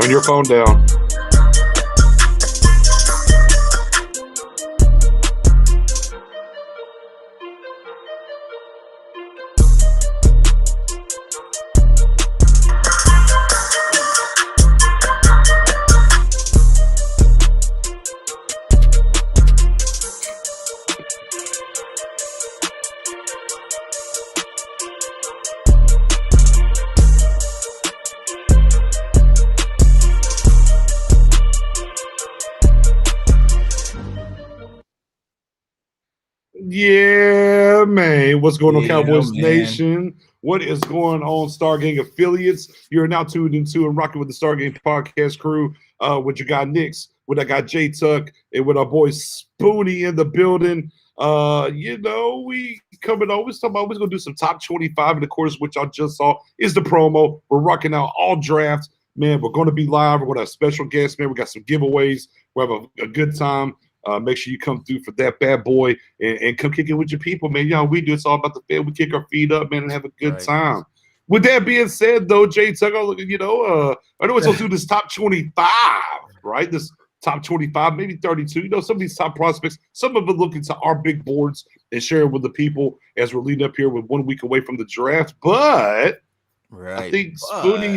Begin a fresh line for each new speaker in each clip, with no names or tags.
Turn your phone down. Yeah, man. What's going on, Cowboys Nation? What is going on, Stargang affiliates? You're now tuned into and rocking with the Stargang podcast crew with your guy Nix, with our guy J Tuck, and with our boy Spoonie in the building. We coming over. We're gonna do some top 25, and of course, which I just saw is the promo. We're rocking out all drafts, man. We're gonna be live. We're gonna have special guests, man. We got some giveaways. We'll have a good time. Make sure you come through for that bad boy and come kick it with your people, man. You know how we do. It's all about the fan. We kick our feet up, man, and have a good time. With that being said, though, Jay Tucker, I know it's going to do this top 25, right? This top 25, maybe 32. Some of these top prospects, some of them look into our big boards and share it with the people as we're leading up here with 1 week away from the draft. But I think Spoonie,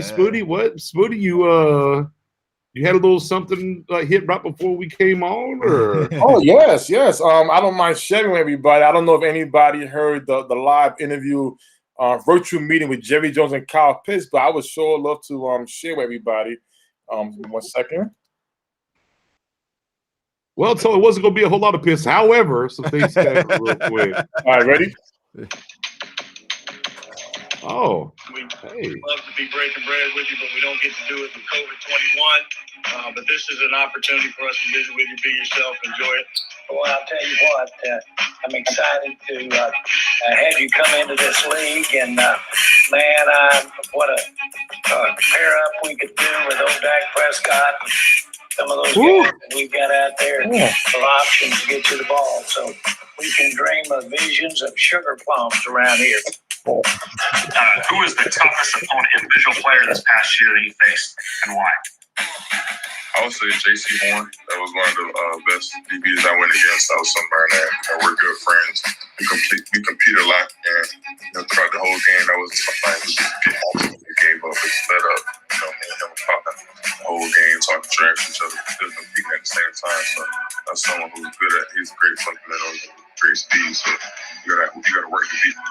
you had a little something hit right before we came on, or?
Oh, yes. I don't mind sharing with everybody. I don't know if anybody heard the live interview, virtual meeting with Jerry Jones and Kyle Pitts, but I would sure love to share with everybody. 1 second.
Well, so it wasn't going to be a whole lot of piss. However, some things happened real quick.
All right, ready?
Oh,
we love to be breaking bread with you, but we don't get to do it with COVID-21. But this is an opportunity for us to visit with you, be yourself, enjoy it.
Well, I'll tell you what, I'm excited to have you come into this league, and what a pair up we could do with old Dak Prescott. Some of those guys that we've got out there for options to get you the ball, so we can dream of visions of sugar plums around here.
Who is the toughest opponent, individual player this past year that you faced, and why?
I would say J.C. Horn. That was one of the best DBs I went against. I was somewhere in there. We're good friends. We compete a lot, and throughout the whole game, that was something we gave up. We sped up. Me and him were talking the whole game, talking trash to each other, still competing at the same time. So that's someone who's good at. He's a great fundamental, great speed. So you gotta work to beat him.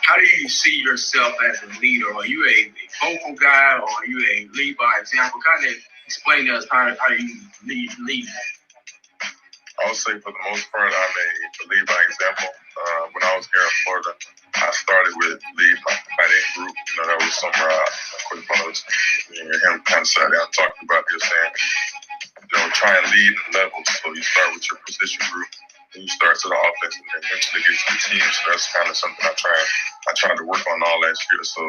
How do you see yourself as a leader? Are you a vocal guy, or are you a lead by example? Kind of explain to us how you lead.
I would say for the most part, I'm a lead by example. When I was here in Florida, I started with lead by that group. That was somewhere I quit one of us. Me and him kind of sat down and talked about this, saying, try and lead in levels. So you start with your position group. And you start to the offense and then eventually get to the team. So that's kind of something I tried to work on all last year. So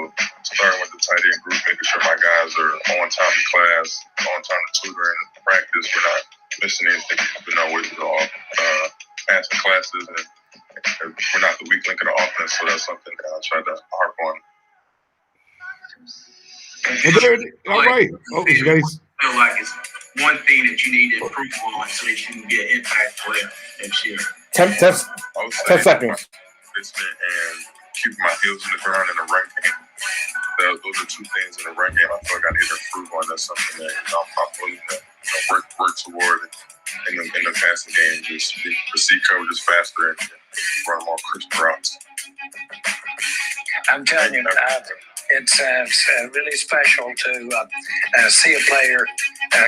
starting with the tight end group, making sure my guys are on time to class, on time to tutor and practice. We're not missing anything. With passing classes, and we're not the weak link in the offense. So that's something that I try to harp on.
All right. Oh, you guys
feel like it's one thing that you need to improve on so that you can get an impact player next year?
10 seconds.
And keeping my heels in the ground in the run game. Those are two things in the run game I feel like I need to improve on. That's something that I'm willing to work toward in the passing game. Just receive coverages faster and run more crisp routes.
I'm telling you, it's really special to see a player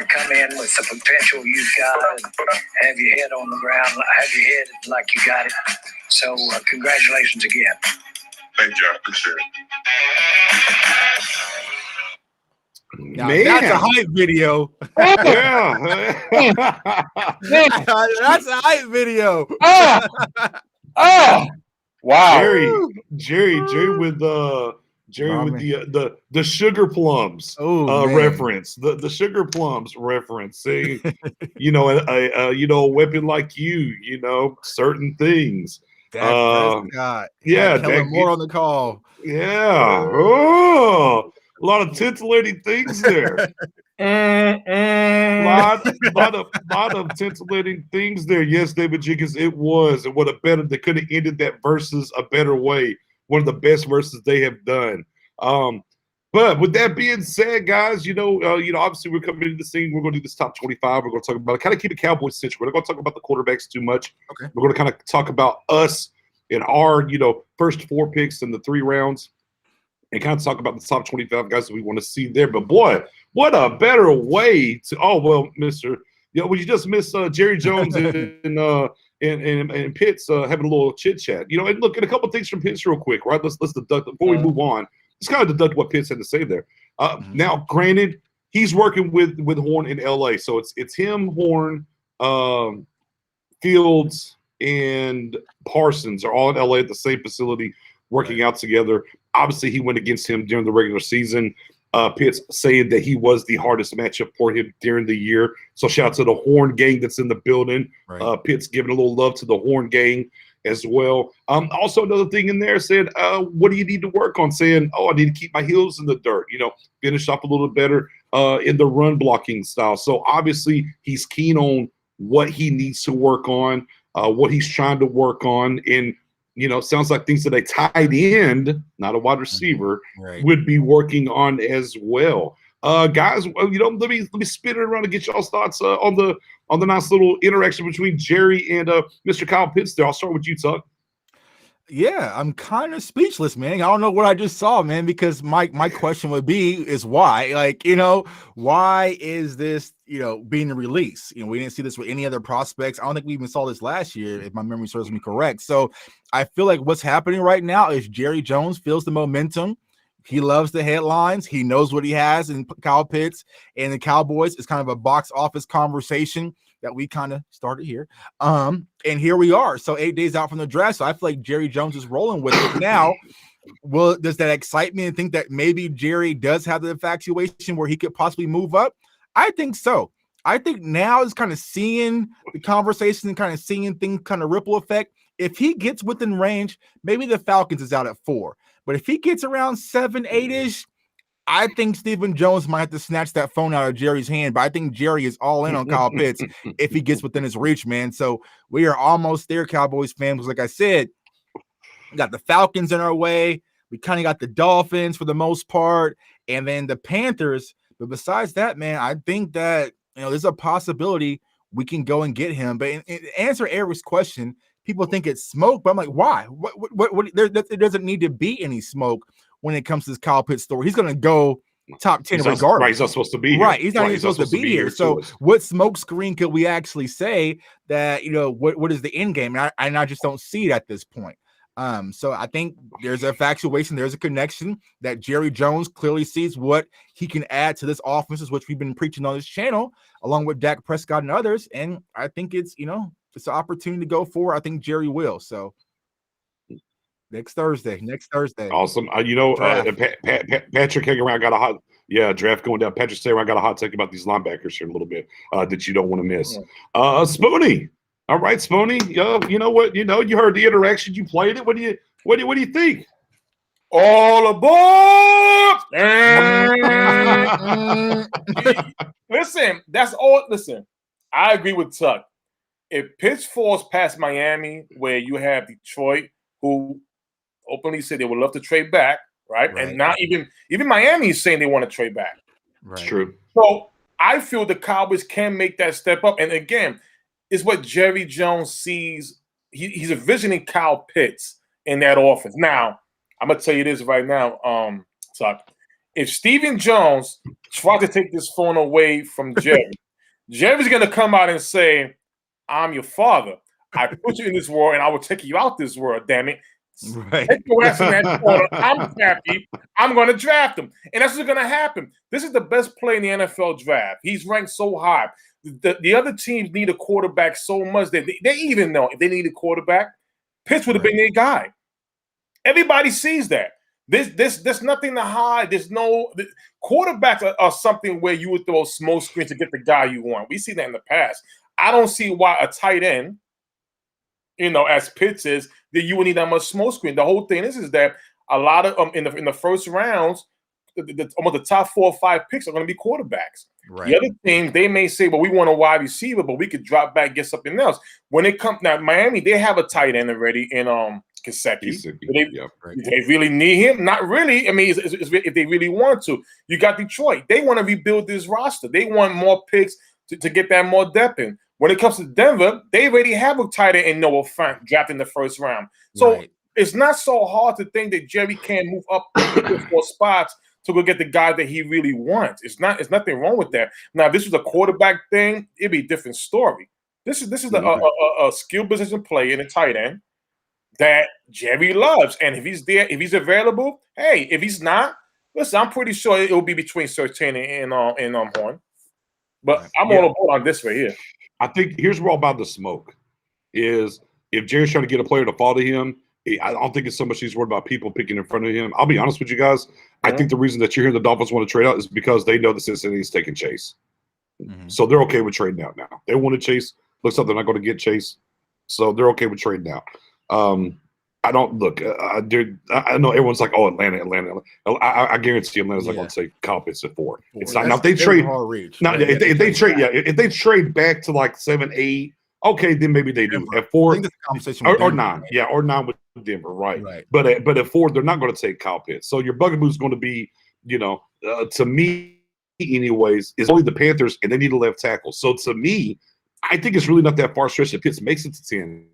come in with the potential you've got and have your head on the ground, have your head like you got it. So congratulations again.
Thank you. I appreciate it.
Now, that's a hype video. That's a hype video.
Wow.
Jerry with the sugar plums reference, the sugar plums reference, saying, a weapon like you, certain things.
God.
Yeah,
more on the call.
Yeah. Oh, lot of titillating things there. lot of titillating things there. Yes, David Jenkins, it was. And what a better, they could have ended that versus a better way. One of the best verses they have done. But with that being said, guys, obviously we're coming into the scene. We're going to do this top 25. We're going to talk about it. Kind of keep it Cowboys centric. We're not going to talk about the quarterbacks too much.
Okay.
We're going to kind of talk about us in our, first 4 picks in the 3 rounds, and kind of talk about the top 25 guys that we want to see there. But boy, what a better way to. Oh well, Mister. Well, you just missed Jerry Jones and Pitts having a little chit chat. And look at a couple things from Pitts real quick, right? Let's deduct before we move on. Let's kind of deduct what Pitts had to say there. Now, granted, he's working with Horn in LA, so it's him, Horn, Fields, and Parsons are all in LA at the same facility working out together. Obviously, he went against him during the regular season. Pitts saying that he was the hardest matchup for him during the year. So shout out to the Horn gang that's in the building. Right. Pitts giving a little love to the Horn gang as well. Also, another thing in there said, what do you need to work on? Saying, I need to keep my heels in the dirt, finish off a little better in the run blocking style. So obviously he's keen on what he needs to work on, what he's trying to work on. And, sounds like things that a tight end, not a wide receiver, right, would be working on as well. Guys, let me spin it around and get y'all's thoughts on the nice little interaction between Jerry and Mr. Kyle Pitts there. I'll start with you, Tuck.
Yeah, I'm kind of speechless, man. I don't know what I just saw, man, because my question would be is why? Why is this, being released? We didn't see this with any other prospects. I don't think we even saw this last year, if my memory serves me correct. So I feel like what's happening right now is Jerry Jones feels the momentum. He loves the headlines. He knows what he has in Kyle Pitts and the Cowboys. It's kind of a box office conversation that we kind of started here. And here we are. So 8 days out from the draft. So I feel like Jerry Jones is rolling with it now. Well, does that excite me and think that maybe Jerry does have the infatuation where he could possibly move up? I think so. I think now is kind of seeing the conversation and kind of seeing things kind of ripple effect. If he gets within range, maybe the Falcons is out at 4. But if he gets around 7, 8-ish, I think Stephen Jones might have to snatch that phone out of Jerry's hand. But I think Jerry is all in on Kyle Pitts if he gets within his reach, man. So we are almost there, Cowboys fans. Like I said, we got the Falcons in our way. We kind of got the Dolphins for the most part, and then the Panthers. But besides that, man, I think that there's a possibility we can go and get him. But in answer Eric's question, people think it's smoke, but I'm like, why? What there doesn't need to be any smoke when it comes to this Kyle Pitts story. He's going to go top 10 regardless.
Right, he's not supposed to be here.
Right, he's not even supposed to be here. So what smoke screen could we actually say that, what is the end game? And I just don't see it at this point. So I think there's a infatuation, there's a connection that Jerry Jones clearly sees what he can add to this offense, which we've been preaching on this channel, along with Dak Prescott and others. And I think it's an opportunity to go for. I think Jerry will. So next Thursday.
Awesome. Patrick hanging around got a hot draft going down. Patrick say around got a hot take about these linebackers here in a little bit that you don't want to miss. Spoony. All right, Spoony. You know what? You heard the interaction. You played it. What do you think?
All aboard! Listen, that's all. Listen, I agree with Tuck. If Pitts falls past Miami, where you have Detroit, who openly said they would love to trade back, right? And not even Miami is saying they want to trade back.
Right. It's true.
So I feel the Cowboys can make that step up. And again, it's what Jerry Jones sees. He's envisioning Kyle Pitts in that offense. Now, I'm gonna tell you this right now, Tuck. If Stephen Jones tries to take this phone away from Jerry, Jerry's gonna come out and say, "I'm your father. I put you in this world, and I will take you out this world. Damn it!
Right.
Take your ass in that corner. I'm happy. I'm going to draft him, and that's what's going to happen. This is the best player in the NFL draft. He's ranked so high. The other teams need a quarterback so much that they even know if they need a quarterback, Pitts would have been their guy. Everybody sees that. There's nothing to hide. Quarterbacks are something where you would throw a smoke screen to get the guy you want. We see that in the past. I don't see why a tight end, as Pitts is, that you would need that much smoke screen. The whole thing is that a lot of in the first rounds, almost the top 4 or 5 picks are going to be quarterbacks.
Right.
The other team, they may say, well, we want a wide receiver, but we could drop back, get something else. When it comes now, Miami, they have a tight end already in Gesicki. They really need him? Not really. I mean, it's if they really want to. You got Detroit. They want to rebuild this roster. They want more picks to get that more depth in. When it comes to Denver, they already have a tight end in Noah Fant drafted in the first round. So it's not so hard to think that Jerry can move up 4 spots to go get the guy that he really wants. It's nothing wrong with that. Now, if this was a quarterback thing, it'd be a different story. This is a skill position play in a tight end that Jerry loves. And if he's there, if he's available, hey, if he's not, listen, I'm pretty sure it will be between Surtain and Horn. But I'm all aboard on this right here.
I think here's where all about the smoke is if Jerry's trying to get a player to fall to him, I don't think it's so much he's worried about people picking in front of him. I'll be honest with you guys. I think the reason that you're hearing the Dolphins want to trade out is because they know that Cincinnati's taking Chase. So they're okay with trading out now. They want to Chase. Looks like they're not going to get Chase. So they're okay with trading out. I don't look. I know everyone's like, "Oh, Atlanta." I guarantee Atlanta's not going to take Kyle Pitts at 4. It's not. Now if they trade, if they trade back to like 7, 8, okay, then maybe they do at 4 or 9. Yeah, or 9 with Denver, right? But at 4, they're not going to take Kyle Pitts. So your bugaboo is going to be, to me, anyways, is only the Panthers, and they need a left tackle. So to me, I think it's really not that far stretched if Pitts makes it to 10.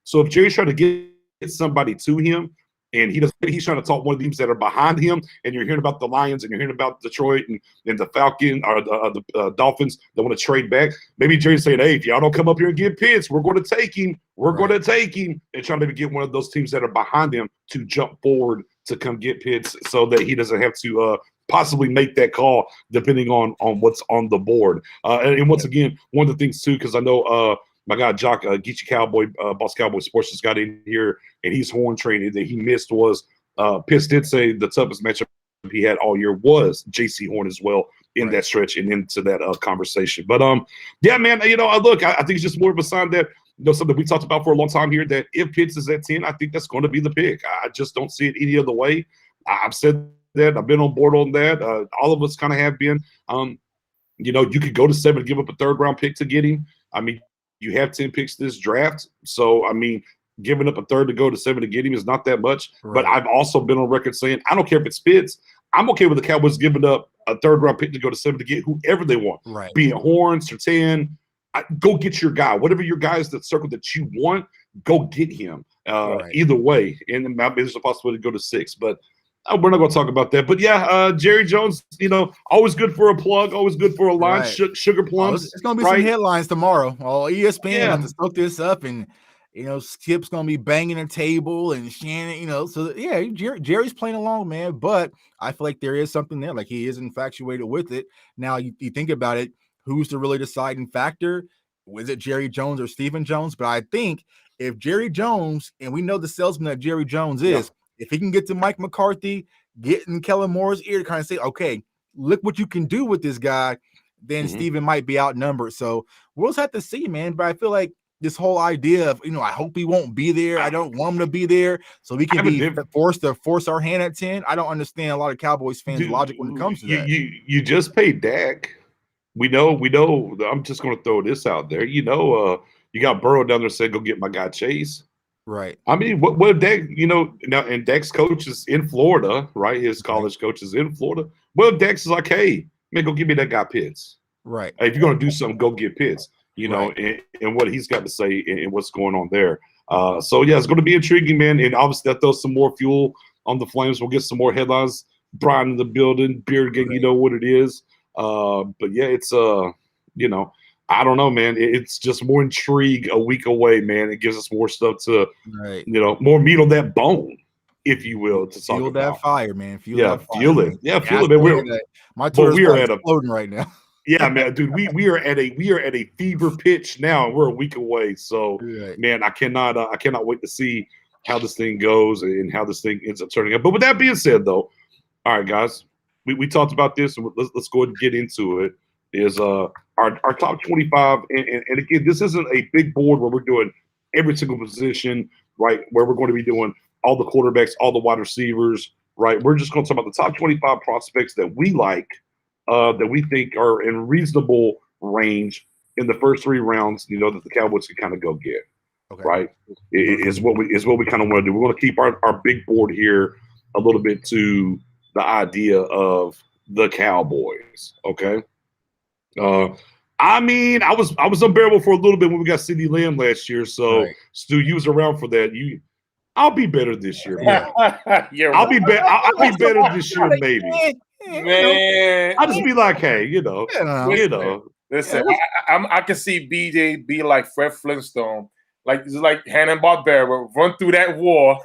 So if Jerry's trying to get somebody to him, and he's trying to talk one of these that are behind him, and you're hearing about the Lions, and you're hearing about Detroit and the Falcons or the Dolphins that want to trade back. Maybe Jerry's saying, "Hey, if y'all don't come up here and get Pitts, we're going to take him. We're going to take him," and trying to get one of those teams that are behind him to jump forward to come get Pitts, so that he doesn't have to possibly make that call depending on what's on the board. And once again, one of the things too, because I know. My guy Jock Geechee Cowboy, Boss Cowboy Sports just got in here, and he's horn training that he missed was Pitts did say the toughest matchup he had all year was J.C. Horn as well in that stretch and into that conversation. But yeah, man, look, I think it's just more of a sign that something we talked about for a long time here that if Pitts is at 10, I think that's going to be the pick. I just don't see it any other way. I've said that. I've been on board on that. All of us kind of have been. You could go to 7 and give up a 3rd round pick to get him. I mean. You have 10 picks this draft. So, I mean, giving up a 3rd to go to 7 to get him is not that much. But I've also been on record saying, I don't care if it's Pitts. I'm okay with the Cowboys giving up a 3rd round pick to go to 7 to get whoever they want. Be it Horn, Surtain, go get your guy. Whatever your guy is that circle that you want, go get him. Either way. And maybe there's a possibility to go to 6. But we're not going to talk about that. But, yeah, Jerry Jones, always good for a plug, always good for a line, sugar plums.
It's going to be some headlines tomorrow. ESPN have to soak this up, and, Skip's going to be banging the table and Shannon, So, yeah, Jerry's playing along, man. But I feel like there is something there. Like, he is infatuated with it. Now, you think about it, who's the really deciding factor? Was it Jerry Jones or Stephen Jones? But I think if Jerry Jones, and we know the salesman that Jerry Jones is, if he can get to Mike McCarthy, get in Kellen Moore's ear to kind of say, okay, look what you can do with this guy, then Steven might be outnumbered. So we'll just have to see, man. But I feel like this whole idea of, I hope he won't be there. I don't want him to be there. So we can be forced to force our hand at 10. I don't understand a lot of Cowboys fans' logic when it comes to that.
You just paid Dak. We know. I'm just going to throw this out there. You got Burrow down there saying, go get my guy Chase.
Right.
I mean, what if Dak, now, and Dak's coach is in Florida, right? His college coach is in Florida. What if Dak's is like, hey, man, go give me that guy Pitts.
Right.
Hey, if you're going to do something, go get Pitts, and what he's got to say and what's going on there. So, yeah, it's going to be intriguing, man. And obviously that throws some more fuel on the flames. We'll get some more headlines. Brian in the building, Beard Gang, you know what it is. But, yeah, it's, I don't know, man. It's just more intrigue a week away, man. It gives us more stuff to, more meat on that bone, if you will, to talk
about. Feel that fire, man.
Feel it. Yeah, feel it, man.
My Twitter's exploding right now.
Yeah, man, dude. We are at a fever pitch now, and we're a week away. So, man, I cannot wait to see how this thing goes and how this thing ends up turning out. But with that being said, though, all right, guys, we talked about this, and let's go ahead and get into it. Is our top 25, and again, this isn't a big board where we're doing every single position, right? Where we're going to be doing all the quarterbacks, all the wide receivers, right? We're just going to talk about the top 25 prospects that we like, that we think are in reasonable range in the first 3 rounds, that the Cowboys can kind of go get, right? Is what we kind of want to do. We're going to keep our big board here a little bit to the idea of the Cowboys, okay? I was unbearable for a little bit when we got CeeDee Lamb last year. So Stu, you was around for that. I'll be better this year, man. I'll be better. I'll be better this year, maybe.
Man,
I'll just be like, hey,
Listen, I can see BJ be like Fred Flintstone, like Hanna-Barbera, run through that war.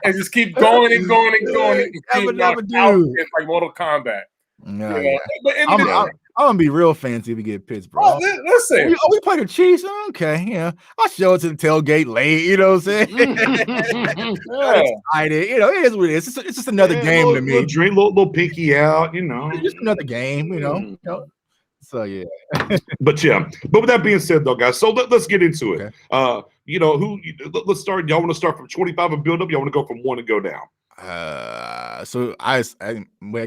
And just keep going and going and going. It's like Mortal Kombat.
No, yeah. I'm gonna be real fancy if we get Pittsburgh.
Listen,
we play the Chiefs. Okay, I'll show it to the tailgate late. You know what I'm saying? Excited. It is what it is. It's just another game to me.
Little drink, little pinky out.
It's just another game. So yeah.
But with that being said, though, guys, so let's get into it.
Okay.
Let's start. Y'all want to start from 25 and build up? Y'all want to go from 1 and go down?
So I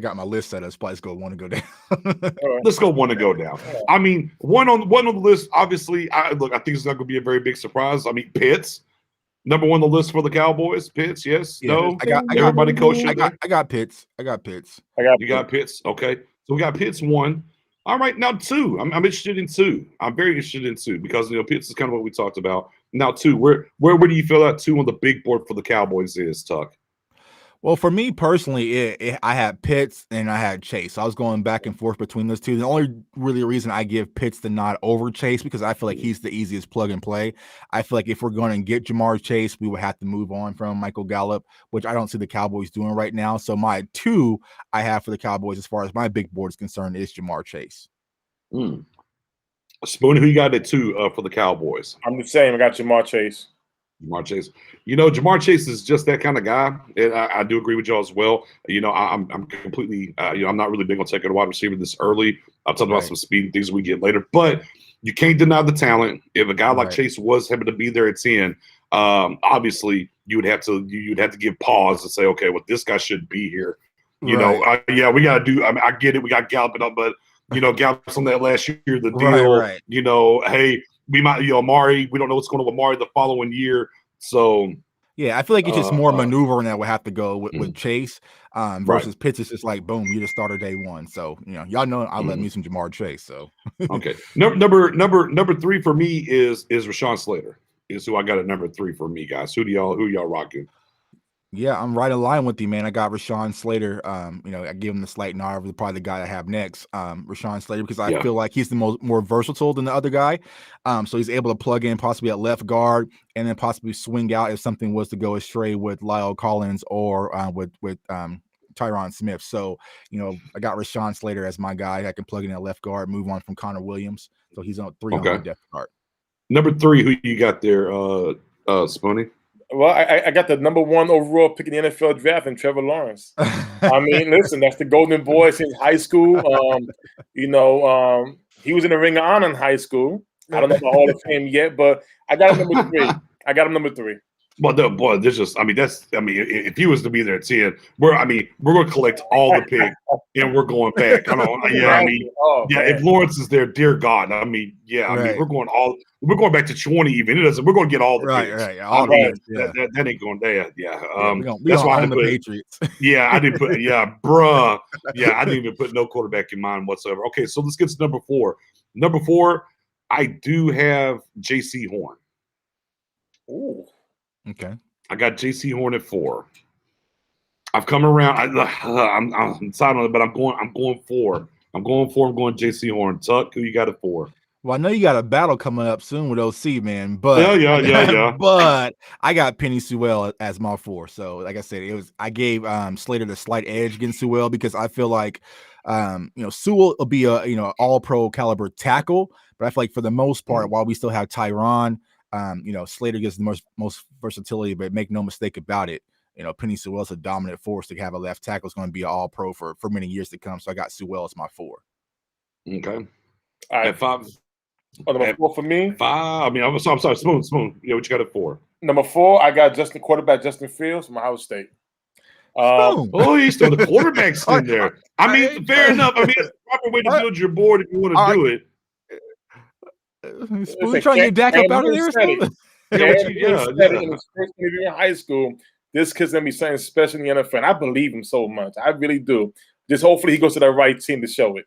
got my list set up. Let's go 1 and go down.
Let's go 1 and go down. I mean, one on the list. Obviously, I think it's not going to be a very big surprise. I mean, Pitts, number 1 on the list for the Cowboys. Pitts, yes, no.
I got
everybody coaching.
I got Pitts. You got
Pitts. Okay, so we got Pitts 1. All right, now 2. I'm interested in 2. I'm very interested in 2 because Pitts is kind of what we talked about. Now 2. Where do you feel that 2 on the big board for the Cowboys is, Tuck?
Well, for me personally, I had Pitts and I had Chase. I was going back and forth between those two. The only really reason I give Pitts the nod over Chase because I feel like he's the easiest plug and play. I feel like if we're going to get Jamar Chase, we would have to move on from Michael Gallup, which I don't see the Cowboys doing right now. So my 2 I have for the Cowboys as far as my big board is concerned is Jamar Chase.
Spoon, who you got at 2 for the Cowboys?
I'm the same. I got Jamar Chase.
Jamar Chase. Jamar Chase is just that kind of guy. And I do agree with y'all as well. I'm completely, I'm not really big on taking a wide receiver this early. I'll talk about some speed and things we get later. But you can't deny the talent. If a guy like Chase was having to be there at 10, obviously you'd have to give pause and say, okay, well, this guy should be here. We got to do. I get it. We got Gallup up, but Gallup's on that last year. The deal. Hey. We might, Amari, we don't know what's going on with Amari the following year. So,
yeah, I feel like it's just more maneuvering that would have to go with Chase versus Pitts. It's just like, boom, you're the starter day 1. So, y'all know I love me some Jamar Chase. So,
okay. Number 3 for me is Rashaan Slater. Is who I got at number 3 for me, guys. Who y'all rocking?
Yeah, I'm right in line with you, man. I got Rashaan Slater. I give him the slight nod over probably the guy I have next, Rashaan Slater, because I feel like he's the more versatile than the other guy. So he's able to plug in possibly at left guard and then possibly swing out if something was to go astray with Lyle Collins or with Tyron Smith. So, I got Rashaan Slater as my guy. I can plug in at left guard, move on from Connor Williams. So he's on 3 on the depth chart.
Number 3, who you got there, Spoony?
Well, I got the number 1 overall pick in the NFL draft and Trevor Lawrence. I mean, listen, that's the golden boy since high school. He was in the Ring of Honor in high school. I don't know the Hall of Fame yet, but I got him number 3.
Well, if he was to be there at 10, we're going to collect all the picks and we're going back. If Lawrence is there, dear God, we're going back to 20 even. We're going to get all the picks. That ain't going there. That's why I didn't put the Patriots. I didn't put. I didn't even put no quarterback in mind whatsoever. Okay, so let's get to number 4. Number 4, I do have J.C. Horn.
Ooh.
Okay.
I got J.C. Horn at 4. I've come around. I'm deciding on it, but I'm going 4. I'm going J.C. Horn. Tuck, who you got at 4?
Well, I know you got a battle coming up soon with OC, man. But
yeah.
But I got Penny Sewell as my 4. So, like I said, I gave Slater the slight edge against Sewell because I feel like Sewell will be a all-pro caliber tackle, but I feel like for the most part, while we still have Tyron. Slater gets the most versatility, but make no mistake about it. Penny Sewell's a dominant force to have a left tackle. Is going to be an all-pro for many years to come. So I got Sewell as my 4.
Okay. All
right.
At 5.
Number 4 for me.
5. I'm sorry. Spoon. Yeah, what you got at 4?
Number 4, I got quarterback Justin Fields from Ohio State.
He's still the quarterbacks in there. I mean, fair enough. I mean, it's the proper way to build your board if you want to do it.
Spoon trying to get Dak up out of there.
In his first year in high school, this kid's gonna be something special in the NFL. And I believe him so much. I really do. Just hopefully he goes to the right team to show it.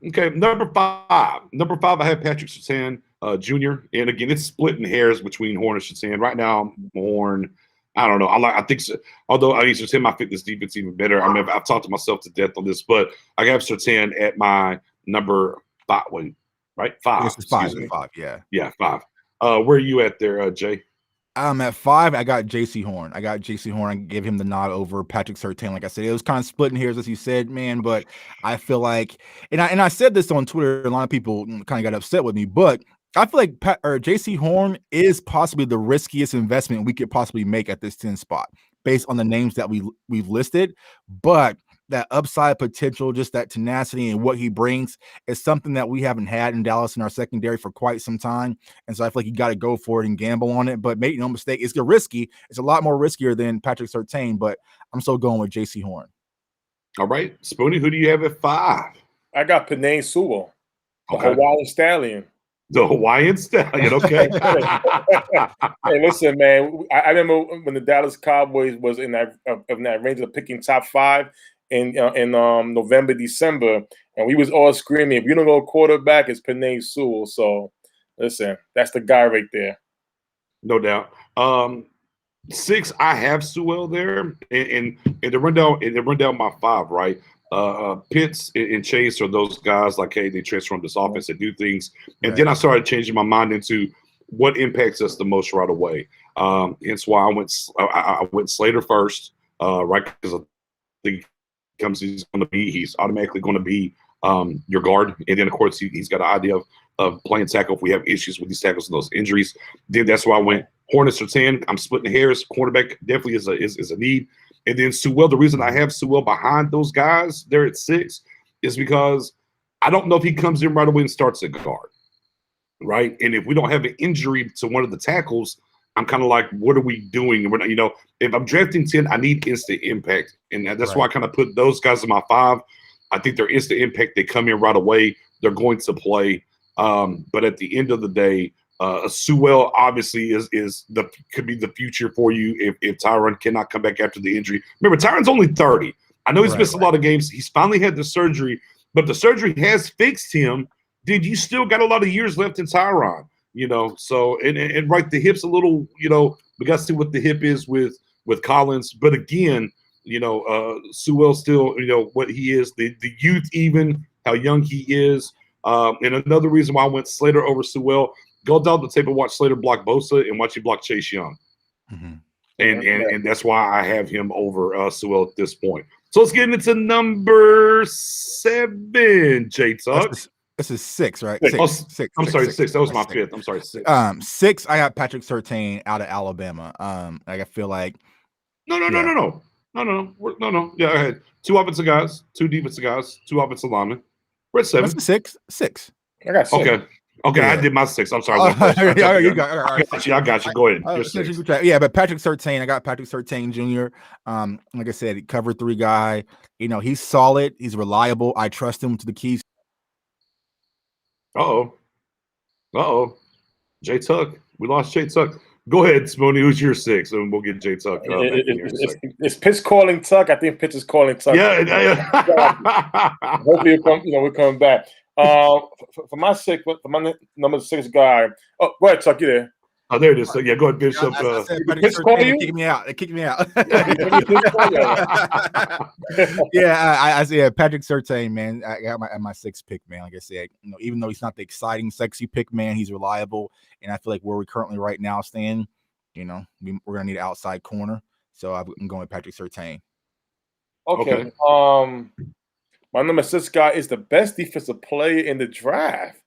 Okay, number 5. Number 5, I have Patrick Surtain Jr. And again, it's splitting hairs between Horn and Surtain. Right now, Horn. I don't know. I think so, although I used to my fitness defense even better. I mean, I've talked to myself to death on this, but I have Surtain at my number 5. Right? 5.
This is 5. 5. Yeah,
5. Where are you at there, Jay?
I'm at 5. I got JC Horn. I give him the nod over Patrick Surtain. Like I said, it was kind of splitting hairs, as you said, man. But I feel like, and I said this on Twitter. A lot of people kind of got upset with me, but I feel like JC Horn is possibly the riskiest investment we could possibly make at this 10 spot, based on the names that we've listed. But that upside potential, just that tenacity and what he brings is something that we haven't had in Dallas in our secondary for quite some time. And so I feel like you got to go for it and gamble on it. But make no mistake, it's risky. It's a lot more riskier than Patrick Surtain, but I'm still going with JC Horn.
All right. Spoonie, who do you have at 5?
I got Penei Sewell, the Hawaiian Stallion.
The Hawaiian Stallion, okay.
Hey, listen, man. I remember when the Dallas Cowboys was in that range of picking top 5 in November, December, and we was all screaming, if you don't go quarterback, it's Penei Sewell. So, listen, that's the guy right there.
No doubt. 6, I have Sewell there, and to run down my 5, right? Pitts and Chase are those guys like, hey, they transform this offense and do things. And then I started changing my mind into what impacts us the most right away. Hence why I went Slater first, right? Because I think he's automatically going to be your guard. And then, of course, he's got an idea of playing tackle if we have issues with these tackles and those injuries. Then that's why I went Hornets or 10. I'm splitting hairs. Cornerback definitely is a need. And then Sewell, the reason I have Sewell behind those guys there at 6 is because I don't know if he comes in right away and starts at guard, right? And if we don't have an injury to one of the tackles, I'm kind of like, what are we doing? We're not, if I'm drafting 10, I need instant impact. And that's why I kind of put those guys in my 5. I think they're instant impact. They come in right away. They're going to play. But at the end of the day, Sewell obviously could be the future for you if Tyron cannot come back after the injury. Remember, Tyron's only 30. I know he's missed a lot of games. He's finally had the surgery, but the surgery has fixed him. Did you still got a lot of years left in Tyron? So and right, the hip's a little, we got to see what the hip is with Collins. But again, Sewell still, what he is, the youth, even how young he is. And another reason why I went Slater over Sewell. Go down the tape and watch Slater block Bosa and watch you block Chase Young. Mm-hmm. And that's why I have him over Sewell at this point. So let's get into number 7, J Tuck.
This is 6, right?
6. I'm sorry, 6. That was my 5th. I'm sorry, 6.
6, I got Patrick Surtain out of Alabama. I feel like
No. Yeah, I had 2 offensive guys, 2 defensive guys, 2 offensive linemen. We're at 7.
That's 6.
I got 6.
Okay, yeah. I did my 6. I'm sorry. I got you. Go ahead. You're 6.
Yeah, but Patrick Surtain, I got Patrick Surtain Jr. Like I said, cover 3 guy. He's solid. He's reliable. I trust him to the keys.
Uh-oh. J Tuck. We lost J Tuck. Go ahead, Spoony. Who's your 6? And we'll get J Tuck.
It's Pitch calling Tuck. I think Pitch is calling Tuck.
Yeah.
Hopefully, we're coming back. For my 6, for my number 6 guy. Oh, go ahead, Tuck. You there?
Oh, there it is. So, yeah, go ahead, Bishop.
Kick me out. Yeah, Patrick Surtain, man. I got my 6th pick, man. Like I said, even though he's not the exciting, sexy pick, man, he's reliable. And I feel like where we currently right now stand, we're gonna need an outside corner. So I'm going with Patrick Surtain.
Okay. My number 6 guy is the best defensive player in the draft.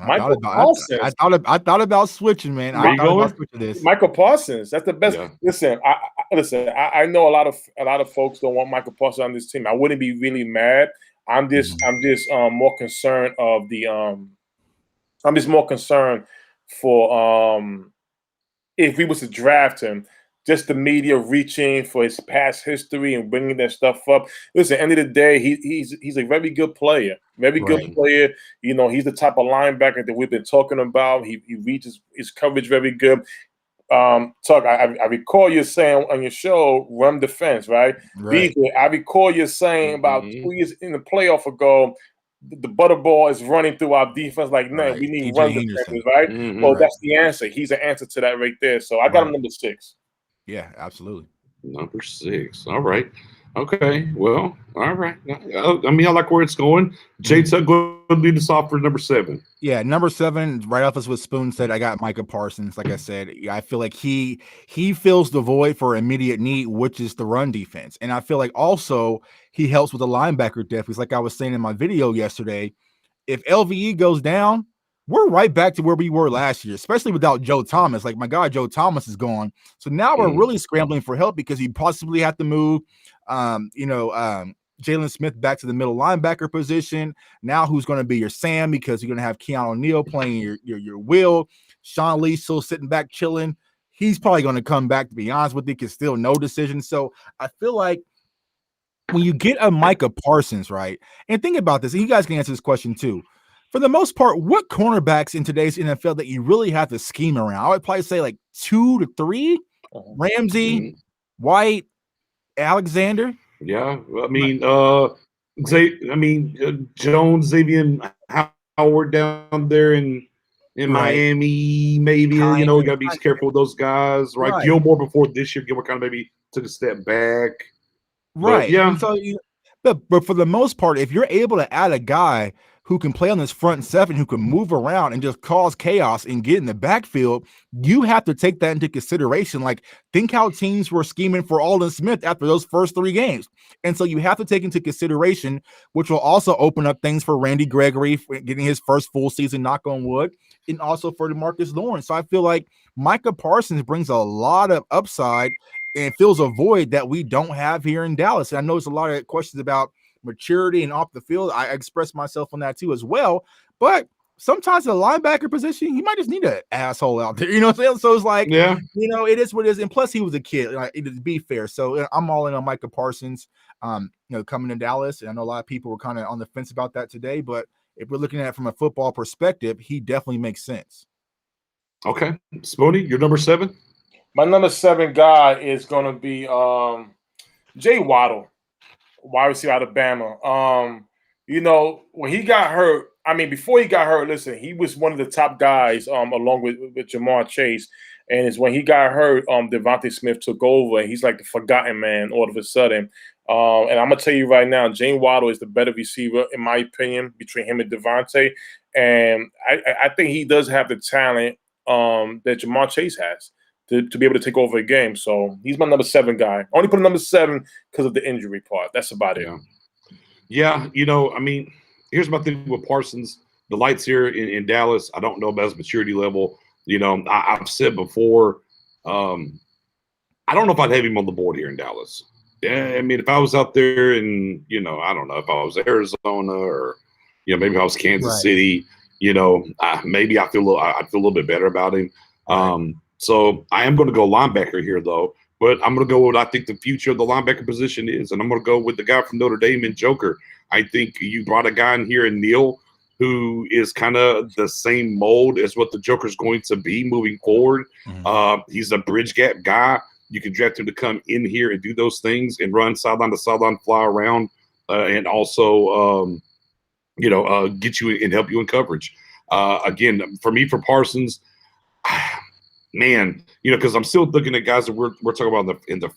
Michael Parsons.
I thought about switching, man.
Michael Parsons. That's the best. Yeah. Listen. I know a lot of folks don't want Michael Parsons on this team. I wouldn't be really mad. I'm just more concerned of the. I'm just more concerned for if we was to draft him. Just the media reaching for his past history and bringing that stuff up. Listen, at the end of the day, he's a very good player. Very good player. You know, he's the type of linebacker that we've been talking about. He reaches his coverage very good. Tuck, I recall you saying on your show, run defense, right? DJ, I recall you saying about 2 years in the playoff ago, the butterball is running through our defense like, no, we need run defenses, right? Well, that's the answer. He's an answer to that right there. So I got him number 6.
Yeah, absolutely.
Number 6. All right. Okay. Well, all right. I mean, I like where it's going. J-Tuck, go lead us off for number 7.
Yeah, number 7, right off as what Spoon said, I got Micah Parsons. Like I said, I feel like he fills the void for immediate need, which is the run defense. And I feel like also he helps with the linebacker depth. Because like I was saying in my video yesterday, if LVE goes down, we're right back to where we were last year, especially without Joe Thomas. Like my guy Joe Thomas is gone. So now we're really scrambling for help because you possibly have to move Jalen Smith back to the middle linebacker position. Now who's going to be your Sam, because you're going to have Keanu O'Neal playing your Will. Sean Lee still sitting back chilling. He's probably going to come back, to be honest with you, because still no decision. So I feel like when you get a Micah Parsons, right, and think about this, and you guys can answer this question too. For the most part, what cornerbacks in today's NFL that you really have to scheme around? I would probably say like 2 to 3. Ramsey, White, Alexander.
Yeah, I mean, Jones, Xavier Howard down there in Miami, maybe. You know, you got to be careful with those guys, right? Gilmore before this year, Gilmore kind of maybe took a step back.
Right.
But, yeah.
And so, but for the most part, if you're able to add a guy who can play on this front 7, who can move around and just cause chaos and get in the backfield, you have to take that into consideration. Like, think how teams were scheming for Aldon Smith after those first 3 games. And so you have to take into consideration, which will also open up things for Randy Gregory getting his first full season, knock on wood, and also for DeMarcus Lawrence. So I feel like Micah Parsons brings a lot of upside and fills a void that we don't have here in Dallas. And I know there's a lot of questions about maturity and off the field. I express myself on that too as well. But sometimes the linebacker position, you might just need an asshole out there. You know what I'm saying? So it's like, it is what it is. And plus he was a kid, like, to be fair. So I'm all in on Micah Parsons, coming to Dallas. And I know a lot of people were kind of on the fence about that today, but if we're looking at it from a football perspective, he definitely makes sense. Okay.
Spoony, your number 7?
My number 7 guy is going to be Jay Waddle, wide receiver out of Bama. When he got hurt, before he got hurt, listen, he was one of the top guys along with Jamar Chase. And it's when he got hurt, Devontae Smith took over, and he's like the forgotten man all of a sudden. And I'm going to tell you right now, Jay Waddle is the better receiver, in my opinion, between him and Devontae. And I think he does have the talent that Jamar Chase has to be able to take over a game. So he's my number 7 guy. I only put him number 7 because of the injury part. That's about it.
Yeah, here's my thing with Parsons. The lights here in Dallas, I don't know about his maturity level. I've said before, I don't know if I'd have him on the board here in Dallas. Yeah, if I was out there and, I don't know, if I was Arizona or, maybe if I was Kansas City, maybe I'd feel a little bit better about him. So I am going to go linebacker here, though. But I'm going to go with what I think the future of the linebacker position is. And I'm going to go with the guy from Notre Dame in Joker. I think you brought a guy in here in Neal who is kind of the same mold as what the Joker's going to be moving forward. He's a bridge gap guy. You can draft him to come in here and do those things and run sideline to sideline, fly around, and also, get you and help you in coverage. Again, for me, for Parsons, man, because I'm still looking at guys that we're talking about in the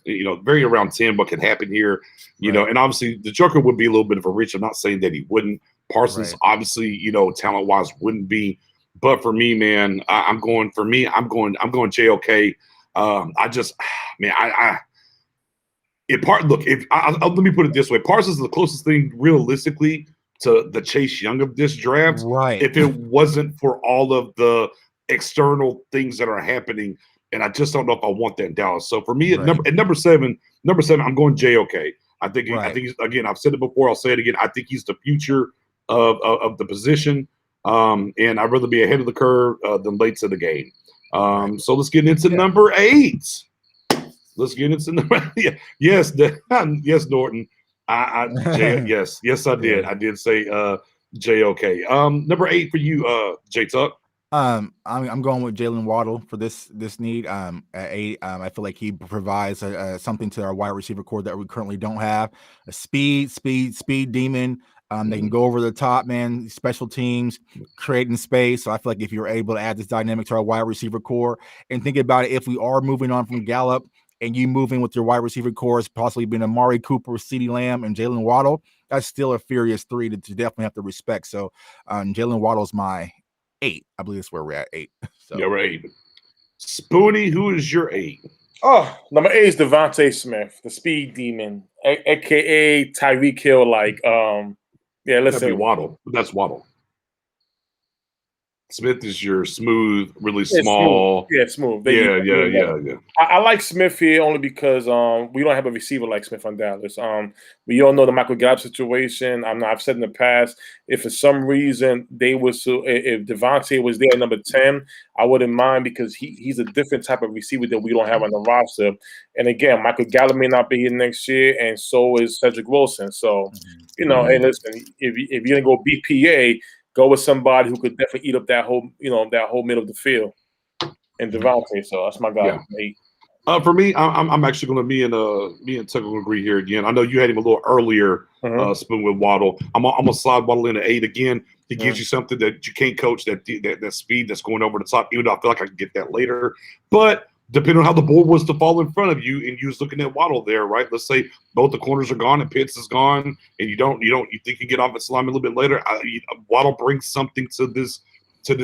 very around 10, what can happen here, and obviously the Joker would be a little bit of a reach. I'm not saying that he wouldn't. Parsons, obviously, talent wise wouldn't be, but for me, man, I'm going JOK. Let me put it this way. Parsons is the closest thing realistically to the Chase Young of this draft. Right. If it wasn't for all of the external things that are happening, and I just don't know if I want that in Dallas. So for me, at number seven, I'm going JOK. I think he's, again, I've said it before, I'll say it again. I think he's the future of the position. And I'd rather be ahead of the curve than late to the game. So let's get into number 8. Let's get into number. Yes, yes, Norton. Yes, I did. I did say JOK. Number 8 for you, J Tuck.
I'm going with Jalen Waddle for this need. At 8, I feel like he provides something to our wide receiver core that we currently don't have. A speed demon. They can go over the top, man. Special teams, creating space. So I feel like if you're able to add this dynamic to our wide receiver core, and think about it, if we are moving on from Gallup and you moving with your wide receiver core, as possibly being Amari Cooper, CeeDee Lamb, and Jalen Waddle, that's still a furious 3 to definitely have to respect. So Jalen Waddle's my 8. I believe that's where we're at, 8. So.
Yeah, we're 8. Spoony, who is your 8?
Oh, number 8 is Devontae Smith, the speed demon, aka Tyreek Hill. Yeah, listen.
That'd be Waddle. That's Waddle. Smith is your smooth, really small.
Smooth.
Yeah.
I like Smith here only because we don't have a receiver like Smith on Dallas. We all know the Michael Gallup situation. I've said in the past, if for some reason if Devontae was there at number 10, I wouldn't mind because he's a different type of receiver that we don't have on the roster. And again, Michael Gallup may not be here next year, and so is Cedric Wilson. So, hey, listen, if you're gonna go BPA, go with somebody who could definitely eat up that whole middle of the field. And Devontae, so that's my guy.
Yeah. For me, I'm actually going to me and Tucker will agree here again. I know you had him a little earlier, Spoon, with Waddle. I'm gonna slide Waddle in at 8 again. He gives you something that you can't coach, that speed that's going over the top. Even though I feel like I can get that later, but depending on how the board was to fall in front of you, and you was looking at Waddle there, right? Let's say both the corners are gone and Pitts is gone, and you think you get off at Slime a little bit later. Waddle brings something to this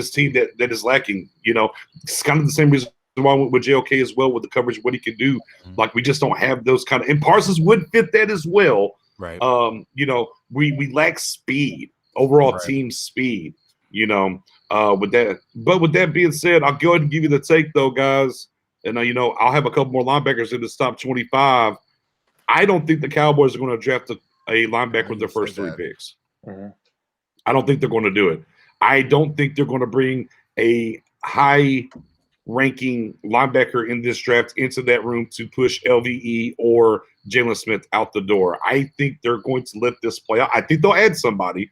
team that is lacking. It's kind of the same reason why I went with JOK as well with the coverage, what he can do. Like we just don't have those kind of, and Parsons would fit that as well.
Right.
We lack speed, overall team speed. With that being said, I'll go ahead and give you the take though, guys. And I'll have a couple more linebackers in this top 25. I don't think the Cowboys are going to draft a linebacker with their first 3 picks. I don't think they're going to do it. I don't think they're going to bring a high-ranking linebacker in this draft into that room to push LVE or Jalen Smith out the door. I think they're going to let this play out. I think they'll add somebody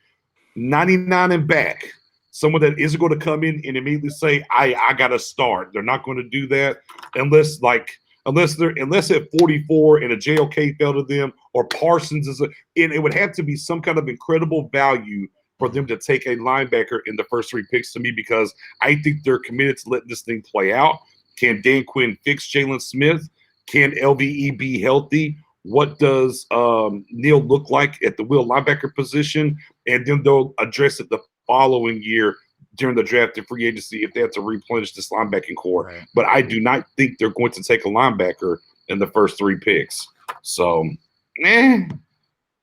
99 and back. Someone that isn't going to come in and immediately say, I got to start. They're not going to do that unless at 44 and a JOK fell to them, or Parsons and it would have to be some kind of incredible value for them to take a linebacker in the first 3 picks to me, because I think they're committed to letting this thing play out. Can Dan Quinn fix Jalen Smith? Can LVE be healthy? What does Neil look like at the will linebacker position? And then they'll address it the following year during the draft and free agency if they have to replenish this linebacking core. Right. But I do not think they're going to take a linebacker in the first 3 picks. So, but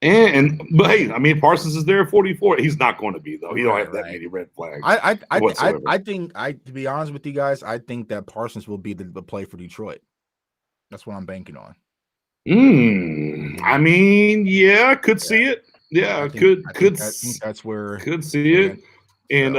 hey, I mean, Parsons is there at 44. He's not going to be though. He don't have that many red flags.
I think to be honest with you guys, I think that Parsons will be the play for Detroit. That's what I'm banking on.
I mean, yeah, could see it. Yeah, I think
that's where
could see it. And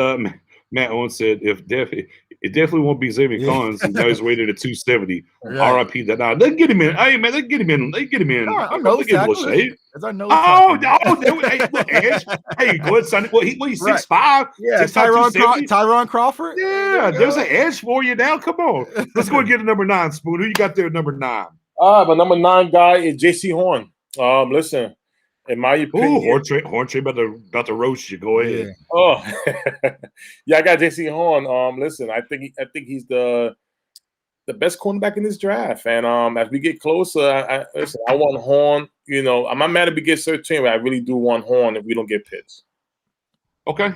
Matt Owen said, it definitely won't be Xavier Collins. Now he's waiting at 270. RIP that. Now they get him in. Hey man, they get him in.
No, I know
they get a little shade.
I know.
Hey, look, Edge. Hey, go ahead, son. Well, he's 6'5".
Yeah, Tyron Crawford.
Yeah, there's an edge for you now. Come on, let's go and get a number 9, Spoon. Who you got there at number 9?
My number 9 guy is J.C. Horn. Listen. In my opinion,
Horn about to roast you. Go ahead.
Yeah. Oh, yeah, I got J.C. Horn. Listen, I think he's the best cornerback in this draft. And as we get closer, I want Horn. I'm not mad if we get 13, but I really do want Horn if we don't get Pitts. Okay.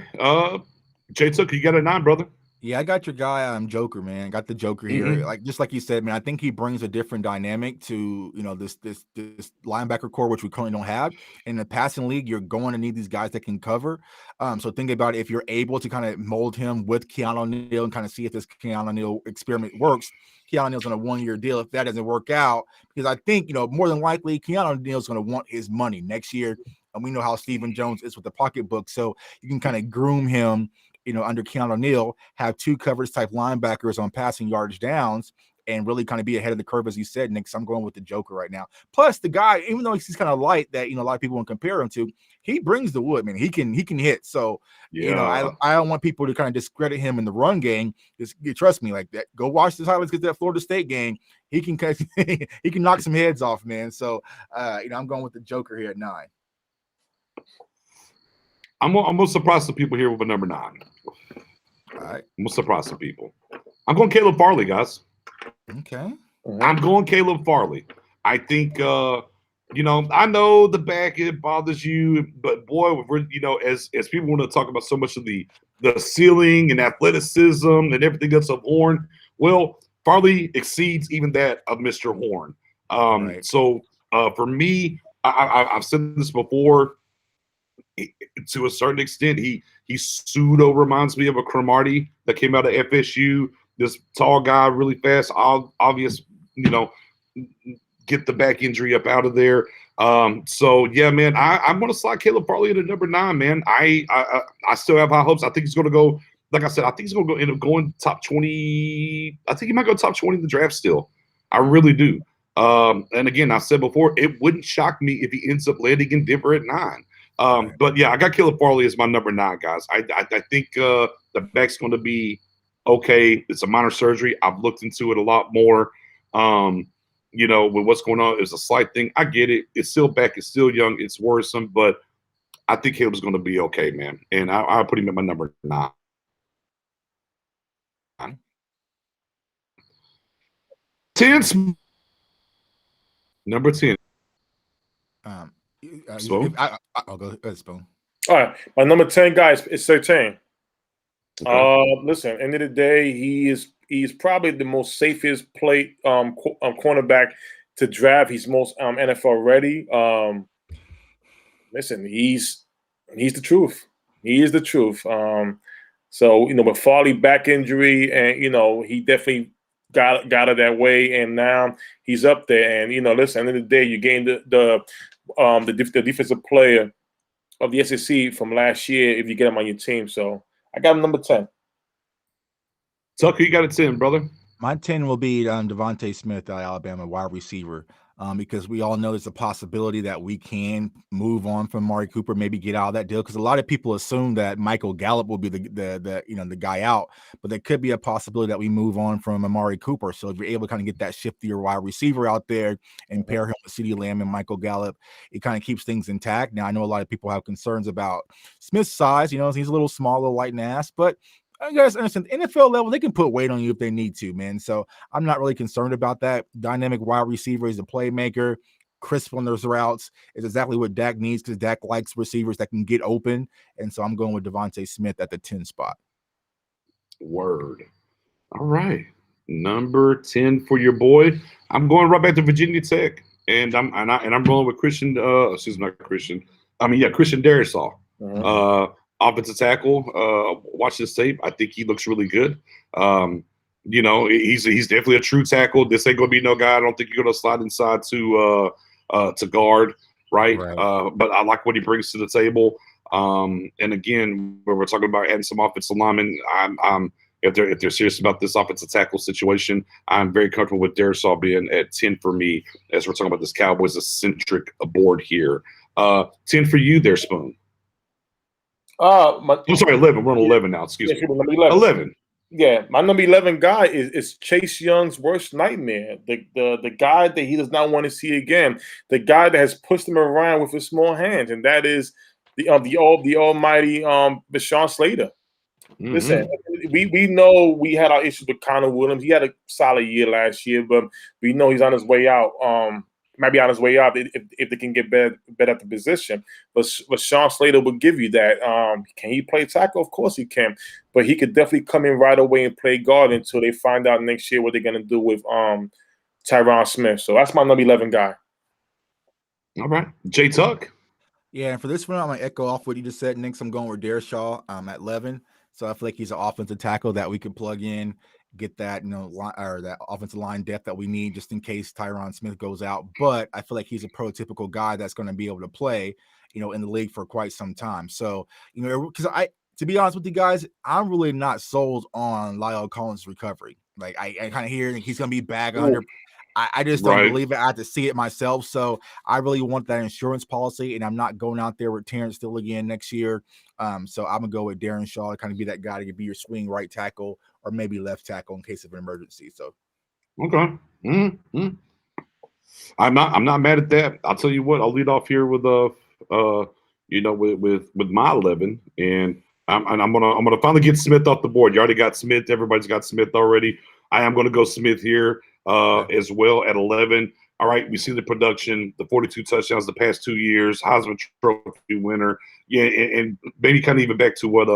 Jay Tucker, you got a 9, brother.
Yeah, I got your guy, Joker, man. Got the Joker here. Just like you said, man, I think he brings a different dynamic to, this linebacker core, which we currently don't have. In the passing league, you're going to need these guys that can cover. So think about it. If you're able to kind of mold him with Keanu Neal and kind of see if this Keanu Neal experiment works, Keanu Neal's on a 1-year deal. If that doesn't work out, because I think, more than likely, Keanu Neal's going to want his money next year. And we know how Stephen Jones is with the pocketbook. So you can kind of groom him, under Keanu O'Neal, have 2 coverage type linebackers on passing yardage downs and really kind of be ahead of the curve, as you said, Nick. So I'm going with the Joker right now. Plus, the guy, even though he's kind of light, that a lot of people want to compare him to, he brings the wood, man. He can hit. So I don't want people to kind of discredit him in the run game. Just trust me, like that. Go watch the highlights, get that Florida State game. He can he can knock some heads off, man. So I'm going with the Joker here at 9.
I'm gonna surprise some people here with a number 9.
All right,
I'm gonna surprise some people. I'm going Caleb Farley, guys.
Okay.
I'm going Caleb Farley. I think, I know the back end bothers you, but boy, we're, as people want to talk about so much of the ceiling and athleticism and everything that's of Horn, well, Farley exceeds even that of Mr. Horn.
Right.
So for me, I've said this before. To a certain extent, he pseudo reminds me of a Cromartie that came out of FSU. This tall guy, really fast, obvious, get the back injury up out of there. So yeah, man, I'm gonna slide Caleb Farley into number 9, man. I still have high hopes. I think he's gonna go, like I said, I think he's gonna end up going top 20. I think he might go top 20 in the draft still. I really do. And again, I said before, it wouldn't shock me if he ends up landing in Denver at 9. But yeah, I got Caleb Farley as my number 9, guys. I think the back's going to be okay. It's a minor surgery. I've looked into it a lot more. With what's going on, it's a slight thing. I get it. It's still back. It's still young. It's worrisome, but I think Caleb's going to be okay, man. And I'll put him at my number 9. Number 10.
I'll go ahead, Spoon.
All right, my number 10 guy is 13.
Okay.
Listen, end of the day, he's probably the most safest cornerback to draft. He's most NFL ready. Listen, he's the truth. He is the truth. So with Farley back injury, and he definitely got it that way, and now he's up there. And listen, end of the day, you gained the defensive player of the SEC from last year if you get him on your team. So I got him number 10.
Tucker, you got a 10, brother.
My 10 will be Devontae Smith, Alabama wide receiver, because we all know there's a possibility that we can move on from Amari Cooper, maybe get out of that deal. Because a lot of people assume that Michael Gallup will be the guy out, but there could be a possibility that we move on from Amari Cooper. So if you're able to kind of get that shiftier wide receiver out there and pair him with CeeDee Lamb and Michael Gallup, it kind of keeps things intact. Now I know a lot of people have concerns about Smith's size. He's a little small, a little light in the ass, but you guys understand, NFL level, they can put weight on you if they need to, man. So I'm not really concerned about that. Dynamic wide receiver is a playmaker, crisp on those routes. Is exactly what Dak needs, because Dak likes receivers that can get open. And so I'm going with Devontae Smith at the 10 spot.
Word. All right. Number 10 for your boy. I'm going right back to Virginia Tech. And I'm going with Christian Christian Darisaw.
Mm-hmm.
Offensive tackle. Watch this tape. I think he looks really good. He's definitely a true tackle. This ain't gonna be no guy. I don't think you're gonna slide inside to guard, right? But I like what he brings to the table. And again, where we're talking about adding some offensive linemen, I'm if they're serious about this offensive tackle situation, I'm very comfortable with Darisaw being at 10 for me as we're talking about this Cowboys-centric board here. 10 for you there, Spoon. I'm sorry, 11. We're on 11 now. Excuse me. 11.
Yeah, my number 11 guy is Chase Young's worst nightmare. The guy that he does not want to see again. The guy that has pushed him around with his small hands, and that is the almighty Rashaan Slater. Mm-hmm. Listen, we know we had our issues with Connor Williams. He had a solid year last year, but we know he's on his way out. Might be on his way out if they can get better at the position. But Rashaan Slater will give you that. Can he play tackle? Of course he can. But he could definitely come in right away and play guard until they find out next year what they're going to do with Tyron Smith. So that's my number 11 guy.
All right. J Tuck.
Yeah, and for this one, I'm going to echo off what you just said, Nick. I'm going with Darisaw at 11. So I feel like he's an offensive tackle that we could plug in, get that, that offensive line depth that we need just in case Tyron Smith goes out. But I feel like he's a prototypical guy that's going to be able to play, in the league for quite some time. So, because to be honest with you guys, I'm really not sold on Lyle Collins' recovery. Like I kind of hear he's going to be back 100. I just don't believe it. I have to see it myself. So I really want that insurance policy, and I'm not going out there with Terrence Steele again next year. So I'm going to go with Darren Shaw to kind of be that guy to be your swing right tackle or maybe left tackle in case of an emergency. So,
okay. Mm-hmm. I'm not mad at that. I'll tell you what, I'll lead off here with with my 11, and I'm gonna finally get Smith off the board. You already got Smith. Everybody's got Smith already. I am gonna go Smith here as well at 11. All right, we see the production, the 42 touchdowns the past 2 years, Heisman Trophy winner. Yeah, and maybe kind of even back to what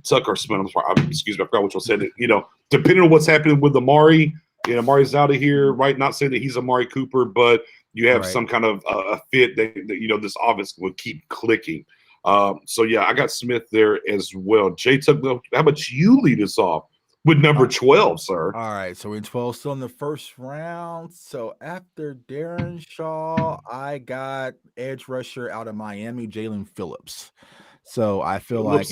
Tucker Smith. Excuse me, I forgot what you said. Depending on what's happening with Amari. Amari's out of here, right? Not saying that he's Amari Cooper, but you have some kind of a fit that this offense will keep clicking. So yeah, I got Smith there as well. Jay Tuck, how about you lead us off with number 12, sir?
All right, so we're in 12, still in the first round. So after Darren Shaw, I got edge rusher out of Miami, Jalen Phillips. So I feel like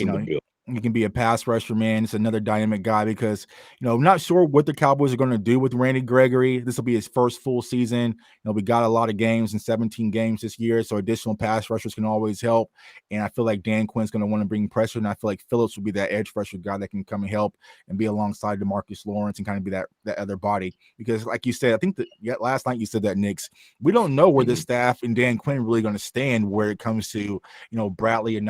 he can be a pass rusher, man. It's another dynamic guy because, I'm not sure what the Cowboys are going to do with Randy Gregory. This will be his first full season. We got a lot of games and 17 games this year, so additional pass rushers can always help. And I feel like Dan Quinn's going to want to bring pressure, and I feel like Phillips will be that edge rusher guy that can come and help and be alongside DeMarcus Lawrence and kind of be that other body. Because like you said, I think that last night you said that, Knicks, we don't know where this staff and Dan Quinn really going to stand where it comes to, Bradley and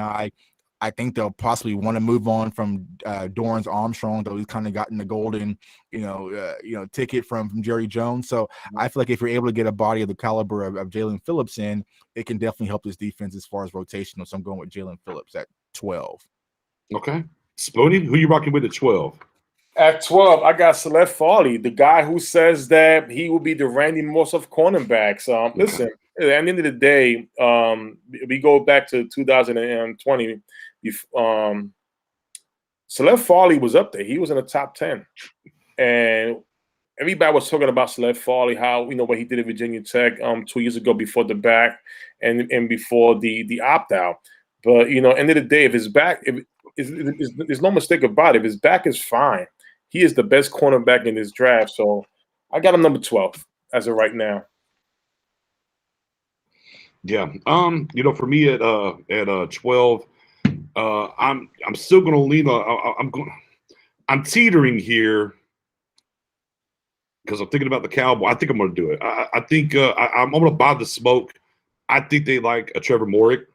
I think they'll possibly want to move on from Dorrance Armstrong, though he's kind of gotten the golden, ticket from Jerry Jones. So I feel like if you're able to get a body of the caliber of Jalen Phillips in, it can definitely help this defense as far as rotational. So I'm going with Jalen Phillips at 12.
Okay. Spoony, who you rocking with at 12?
At 12, I got Saleh Farley, the guy who says that he will be the Randy Moss of cornerbacks. Listen, at the end of the day, we go back to 2020. Saleh Farley was up there. He was in the top 10. And everybody was talking about Saleh Farley, how, what he did at Virginia Tech 2 years ago before the back and before the opt-out. But, end of the day, if his back, there's no mistake about it. If his back is fine, he is the best cornerback in this draft. So I got him number 12 as of right now.
Yeah. For me at 12, I'm still going to lean on. I'm teetering here because I'm thinking about the Cowboys. I think I'm going to do it. I think I'm going to buy the smoke. I think they like a Trevor Morick.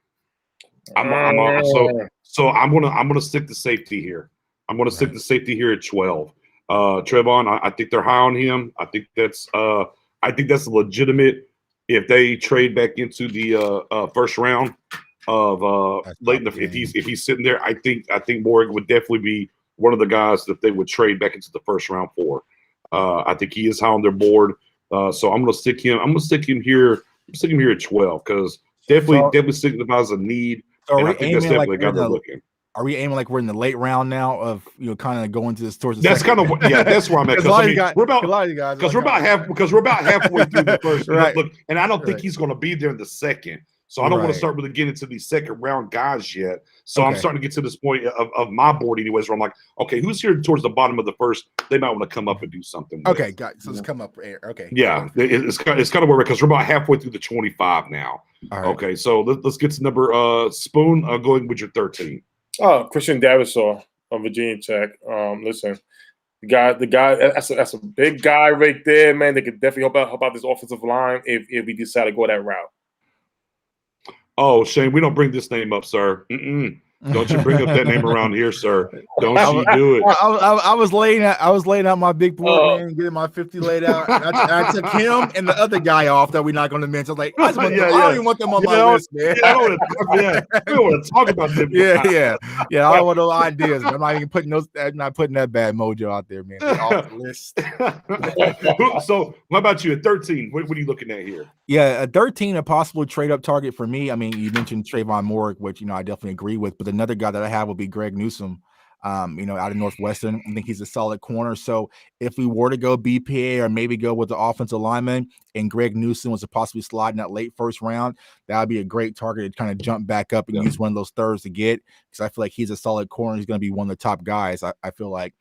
So I'm gonna stick to safety here. I'm gonna stick to safety here at 12. Trevon, I think they're high on him. I think that's legitimate if they trade back into the first round of late in the, if he's sitting there. I think Morick would definitely be one of the guys that they would trade back into the first round for. I think he is high on their board. So I'm gonna stick him. I'm gonna stick him here. I'm sticking him here at 12 because definitely signifies a need.
So
and I think that's definitely a guy they're looking.
Are we aiming like we're in the late round now of kind of going to this towards the
that's
second?
Kind of that's where I'm at. We're about halfway through the first.
Right.
Look, and I don't think he's going to be there in the second. So I don't want to start really getting into these second round guys yet. So I'm starting to get to this point of my board anyways, where I'm like, okay, who's here towards the bottom of the first? They might want to come up and do something.
Okay, got it. So it's come up. Okay.
Yeah, it's kind of where because we're about halfway through the 25 now.
All right.
Okay, so let's get to number Spoon. Going with your 13.
Oh, Christian Davisaw of Virginia Tech. Listen, the guy, that's a big guy right there, man. They could definitely help out this offensive line if we decide to go that route.
Oh, Shane, we don't bring this name up, sir. Don't you bring up that name around here, sir? Don't you do it?
I was laying out my big board, man, getting my 50 laid out. I took him and the other guy off that we're not going to mention. I was like, I don't even want them on my list, man.
I don't want to talk about them.
Yeah. I don't want no ideas. I'm not even putting those. I'm not putting that bad mojo out there, man. They're off the list.
So, what about you at 13? What are you looking at here?
Yeah, a 13, a possible trade up target for me. I mean, you mentioned Trayvon Moore, which I definitely agree with, but another guy that I have will be Greg Newsome out of Northwestern. I think he's a solid corner. So if we were to go BPA or maybe go with the offensive lineman and Greg Newsom was to possibly slide in that late first round, that would be a great target to kind of jump back up and use one of those thirds to get, because I feel like he's a solid corner. He's going to be one of the top guys. I feel like,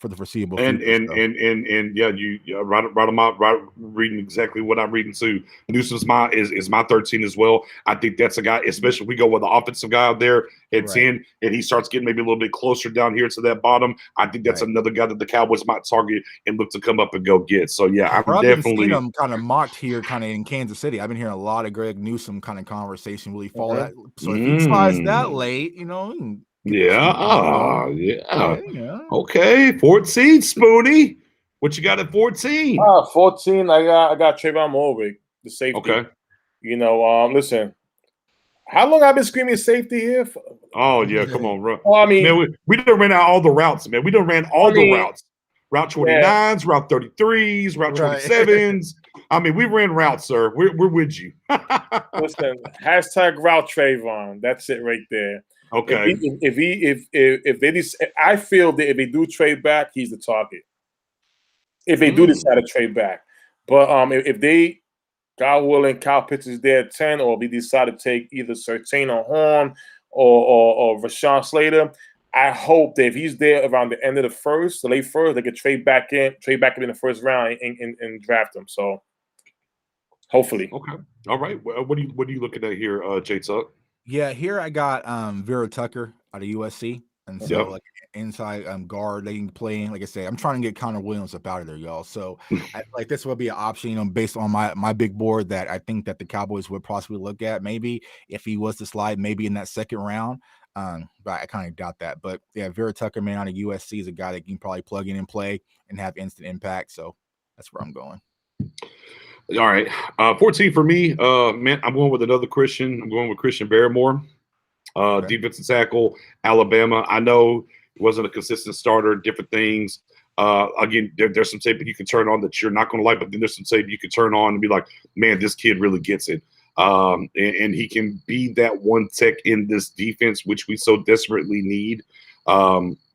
for the foreseeable future.
And you right on my reading exactly what I'm reading too. Newsom's is my 13 as well. I think that's a guy, especially if we go with the offensive guy out there at 10, and he starts getting maybe a little bit closer down here to that bottom. I think that's another guy that the Cowboys might target and look to come up and go get. So
I've definitely seen him kind of mocked here, kind of in Kansas City. I've been hearing a lot of Greg Newsom kind of conversation. Will he follow that? So if he slides that late,
Yeah. Okay. 14, Spoonie. What you got at 14?
14. I got Trayvon Mulvey, the safety. Okay. Listen. How long I've been screaming safety here?
Oh yeah, come on, bro.
Well, I mean,
man, we done ran out all the routes, man. We done ran all the routes. Route 29s, Route 33s, Route 27s. I mean, we ran routes, sir. We're with you.
Listen, #Route Trayvon. That's it right there.
Okay.
I feel that if they do trade back, he's the target. If they do decide to trade back, but if they, God willing, Kyle Pitts is there at 10, or if they decide to take either Surtain or Horn or Rashaan Slater, I hope that if he's there around the end of the late first, they could trade back in the first round and draft him. So hopefully.
Okay. All right. Well, what are you looking at here, J Tuck?
Yeah, here I got Vera Tucker out of USC. And so like inside guard, they can play in. Like I say, I'm trying to get Connor Williams up out of there, y'all. So like this would be an option, based on my big board that I think that the Cowboys would possibly look at. Maybe if he was to slide, maybe in that second round. But I kind of doubt that. But yeah, Vera Tucker, man, out of USC is a guy that you can probably plug in and play and have instant impact. So that's where I'm going.
All right. 14 for me. Man, I'm going with another Christian. I'm going with Christian Barrymore. Defensive tackle, Alabama. I know he wasn't a consistent starter, different things. Again, there's some tape you can turn on that you're not going to like, but then there's some tape you can turn on and be like, man, this kid really gets it. And he can be that one tech in this defense, which we so desperately need.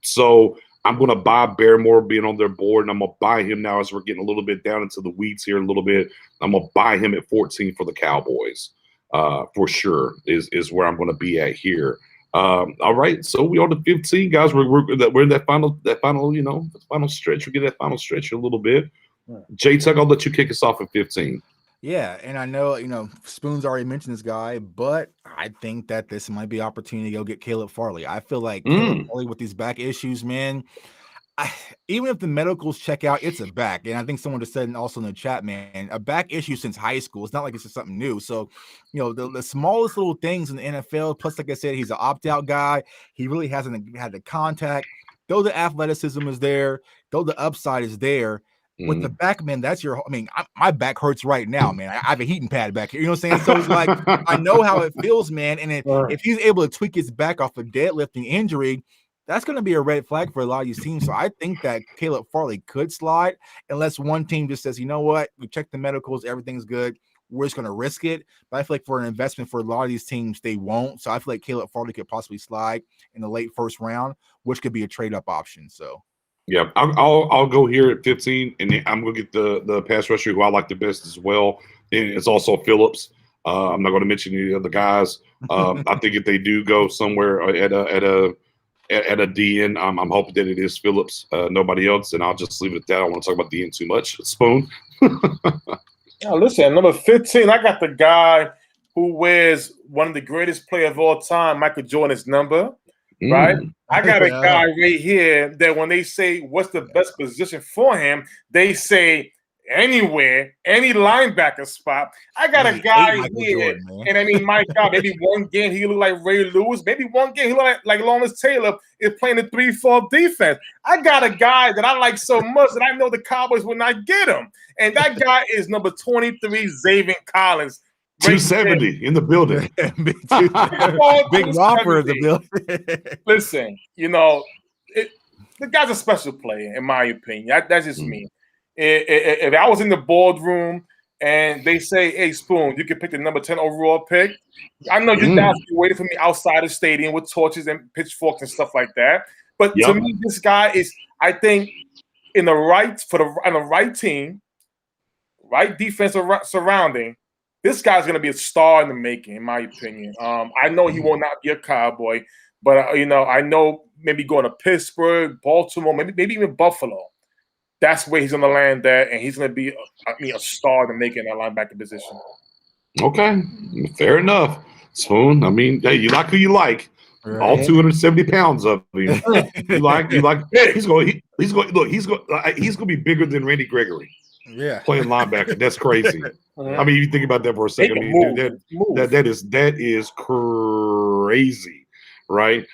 So I'm going to buy Barrymore being on their board, and I'm going to buy him now as we're getting a little bit down into the weeds here a little bit. I'm going to buy him at 14 for the Cowboys. For sure is where I'm going to be at here. All right, so we on to 15, guys. We're in that final stretch. We get that final stretch a little bit. J Tuck, I'll let you kick us off at 15.
Yeah, and I know Spoon's already mentioned this guy, but I think that this might be an opportunity to go get Caleb Farley. I feel like Caleb Farley with these back issues, man. Even if the medicals check out, it's a back. And I think someone just said also in the chat, man, a back issue since high school. It's not like it's just something new. So, the smallest little things in the NFL, plus, like I said, he's an opt-out guy. He really hasn't had the contact. Though the athleticism is there, though the upside is there, with the back, man, that's my back hurts right now, man. I have a heating pad back here. You know what I'm saying? So it's like, I know how it feels, man. And if he's able to tweak his back off a deadlifting injury, that's going to be a red flag for a lot of these teams. So I think that Caleb Farley could slide unless one team just says, you know what, we checked the medicals, everything's good. We're just going to risk it. But I feel like for an investment for a lot of these teams, they won't. So I feel like Caleb Farley could possibly slide in the late first round, which could be a trade-up option. So,
yeah, I'll go here at 15, and I'm going to get the pass rusher who I like the best as well. And it's also Phillips. I'm not going to mention any other guys. I think if they do go somewhere at a DN, I'm hoping that it is Phillips, nobody else, and I'll just leave it at that. I don't want to talk about DN too much. Spoon.
Now, listen, number 15, I got the guy who wears one of the greatest players of all time, Michael Jordan's number, right? I got a guy right here that when they say what's the best position for him, they say anywhere, any linebacker spot. I got a guy here, Jordan, and I mean, my God, maybe one game he look like Ray Lewis. Maybe one game he look like Lawrence Taylor is playing the 3-4 defense. I got a guy that I like so much that I know the Cowboys will not get him, and that guy is number 23, Xavier Collins.
270 in the building.
Big whopper in the building.
Listen, the guy's a special player, in my opinion. That's just me. If I was in the boardroom and they say, "Hey, Spoon, you can pick the number 10 overall pick." I know you're down waiting for me outside the stadium with torches and pitchforks and stuff like that. But to me, this guy is, I think, on the right team, right defense surrounding. This guy's going to be a star in the making, in my opinion. I know he will not be a Cowboy, but I know maybe going to Pittsburgh, Baltimore, maybe even Buffalo. That's where he's going to land at, and he's going to be, a star in the making in that linebacker position.
Okay, fair enough. Spoon, I mean, hey, you like who you like. Right. All 270 pounds of him. you like. He's going to be bigger than Randy Gregory.
Yeah,
playing linebacker. That's crazy. I mean, you think about that for a second. I mean, that is crazy, right?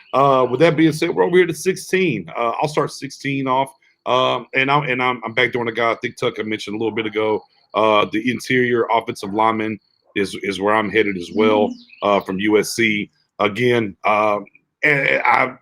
With that being said, we're over here to 16. I'll start 16 off. And I'm back doing a guy I think Tucker mentioned a little bit ago. The interior offensive lineman is where I'm headed as well, from USC. Again, and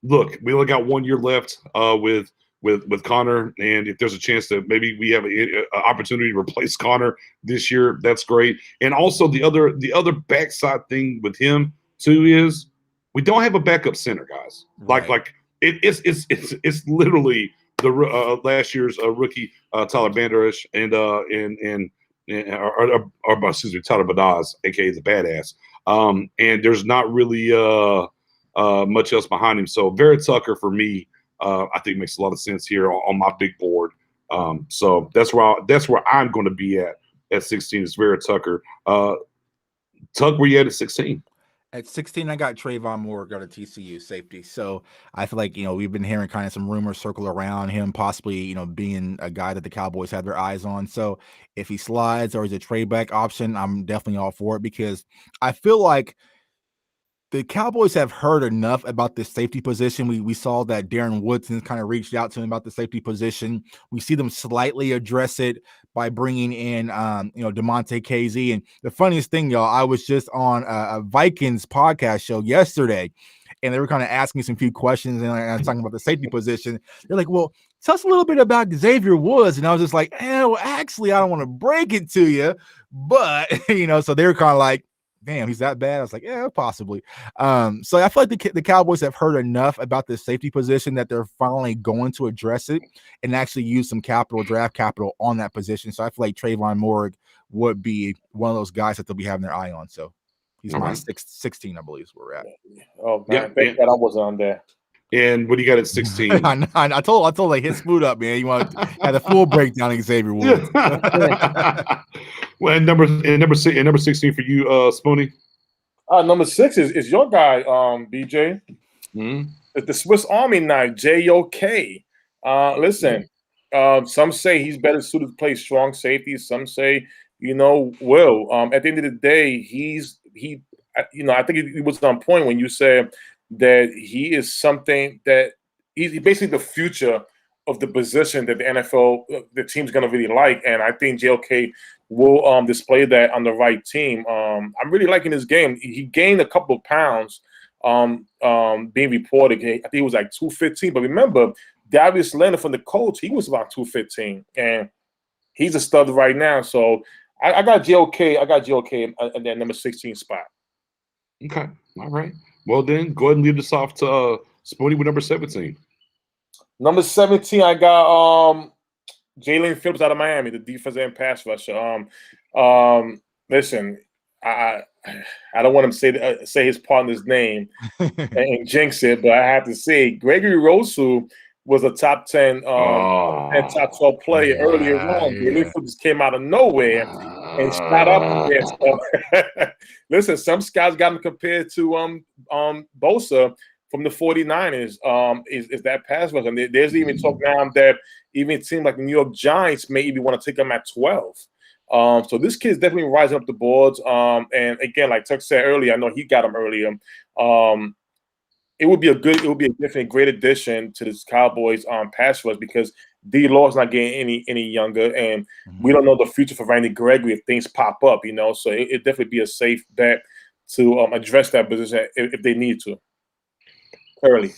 look, we only got 1 year left with Connor, and if there's a chance that maybe we have an opportunity to replace Connor this year, that's great. And also the other backside thing with him too is we don't have a backup center, guys. Right. Like it's literally the last year's rookie Tyler Banderish and Tyler Badaz, aka the Badass. And there's not really much else behind him. So Vera Tucker for me, I think makes a lot of sense here on my big board. So that's where I'm going to be at 16 is Vera Tucker. Tuck, where you at 16?
At 16, I got Trayvon Moore, got a TCU safety. So I feel like, we've been hearing kind of some rumors circle around him possibly, being a guy that the Cowboys have their eyes on. So if he slides or is a trade back option, I'm definitely all for it because I feel like the Cowboys have heard enough about this safety position. We saw that Darren Woodson kind of reached out to him about the safety position. We see them slightly address it by bringing in, DeMonte KZ. And the funniest thing, y'all, I was just on a Vikings podcast show yesterday, and they were kind of asking me some few questions, and I was talking about the safety position. They're like, well, tell us a little bit about Xavier Woods. And I was just like, well, actually, I don't want to break it to you, but, so they were kind of like, damn, he's that bad? I was like, yeah, possibly. So I feel like the Cowboys have heard enough about the safety position that they're finally going to address it and actually use some draft capital on that position. So I feel like Trayvon Moore would be one of those guys that they'll be having their eye on. So he's my 16, I believe, is where we're at.
Oh, man, thank God I wasn't on there.
And what do you got at 16?
I told like hit Smoot up, man. You want to have a full breakdown of Xavier Woods.
Well, and number 16 for you, Spoony.
Number 6 is your guy, BJ.
Mm-hmm.
It's the Swiss Army knife, JOK. Listen, some say he's better suited to play strong safety. Some say, Will. At the end of the day, I think he was on point when you said that he is something that he's basically the future of the position that the NFL, the team's going to really like. And I think JOK will display that on the right team. I'm really liking his game. He gained a couple of pounds being reported. I think he was like 215. But remember, Darius Leonard from the Colts, he was about 215. And he's a stud right now. So I got JOK. I got JOK in that number 16 spot.
Okay. All right. Well, then, go ahead and lead us off to Spoony with number 17.
Number 17, I got Jalen Phillips out of Miami, the defensive end pass rusher. Listen, I don't want to say his partner's name and jinx it, but I have to say Gregory Rossu was a top 10 and top 12 player earlier on. Jalen Phillips came out of nowhere and shot up there. So, listen, some scouts got him compared to Bosa from the 49ers, is that pass rush. And there's even talk now that even it seems like the New York Giants may even want to take him at 12. So this kid's definitely rising up the boards. And again, like Tuck said earlier, I know he got him earlier. It would be definitely a great addition to this Cowboys pass rush because D. Law's not getting any younger, and we don't know the future for Randy Gregory if things pop up, So it definitely be a safe bet to address that position if they need to. Early.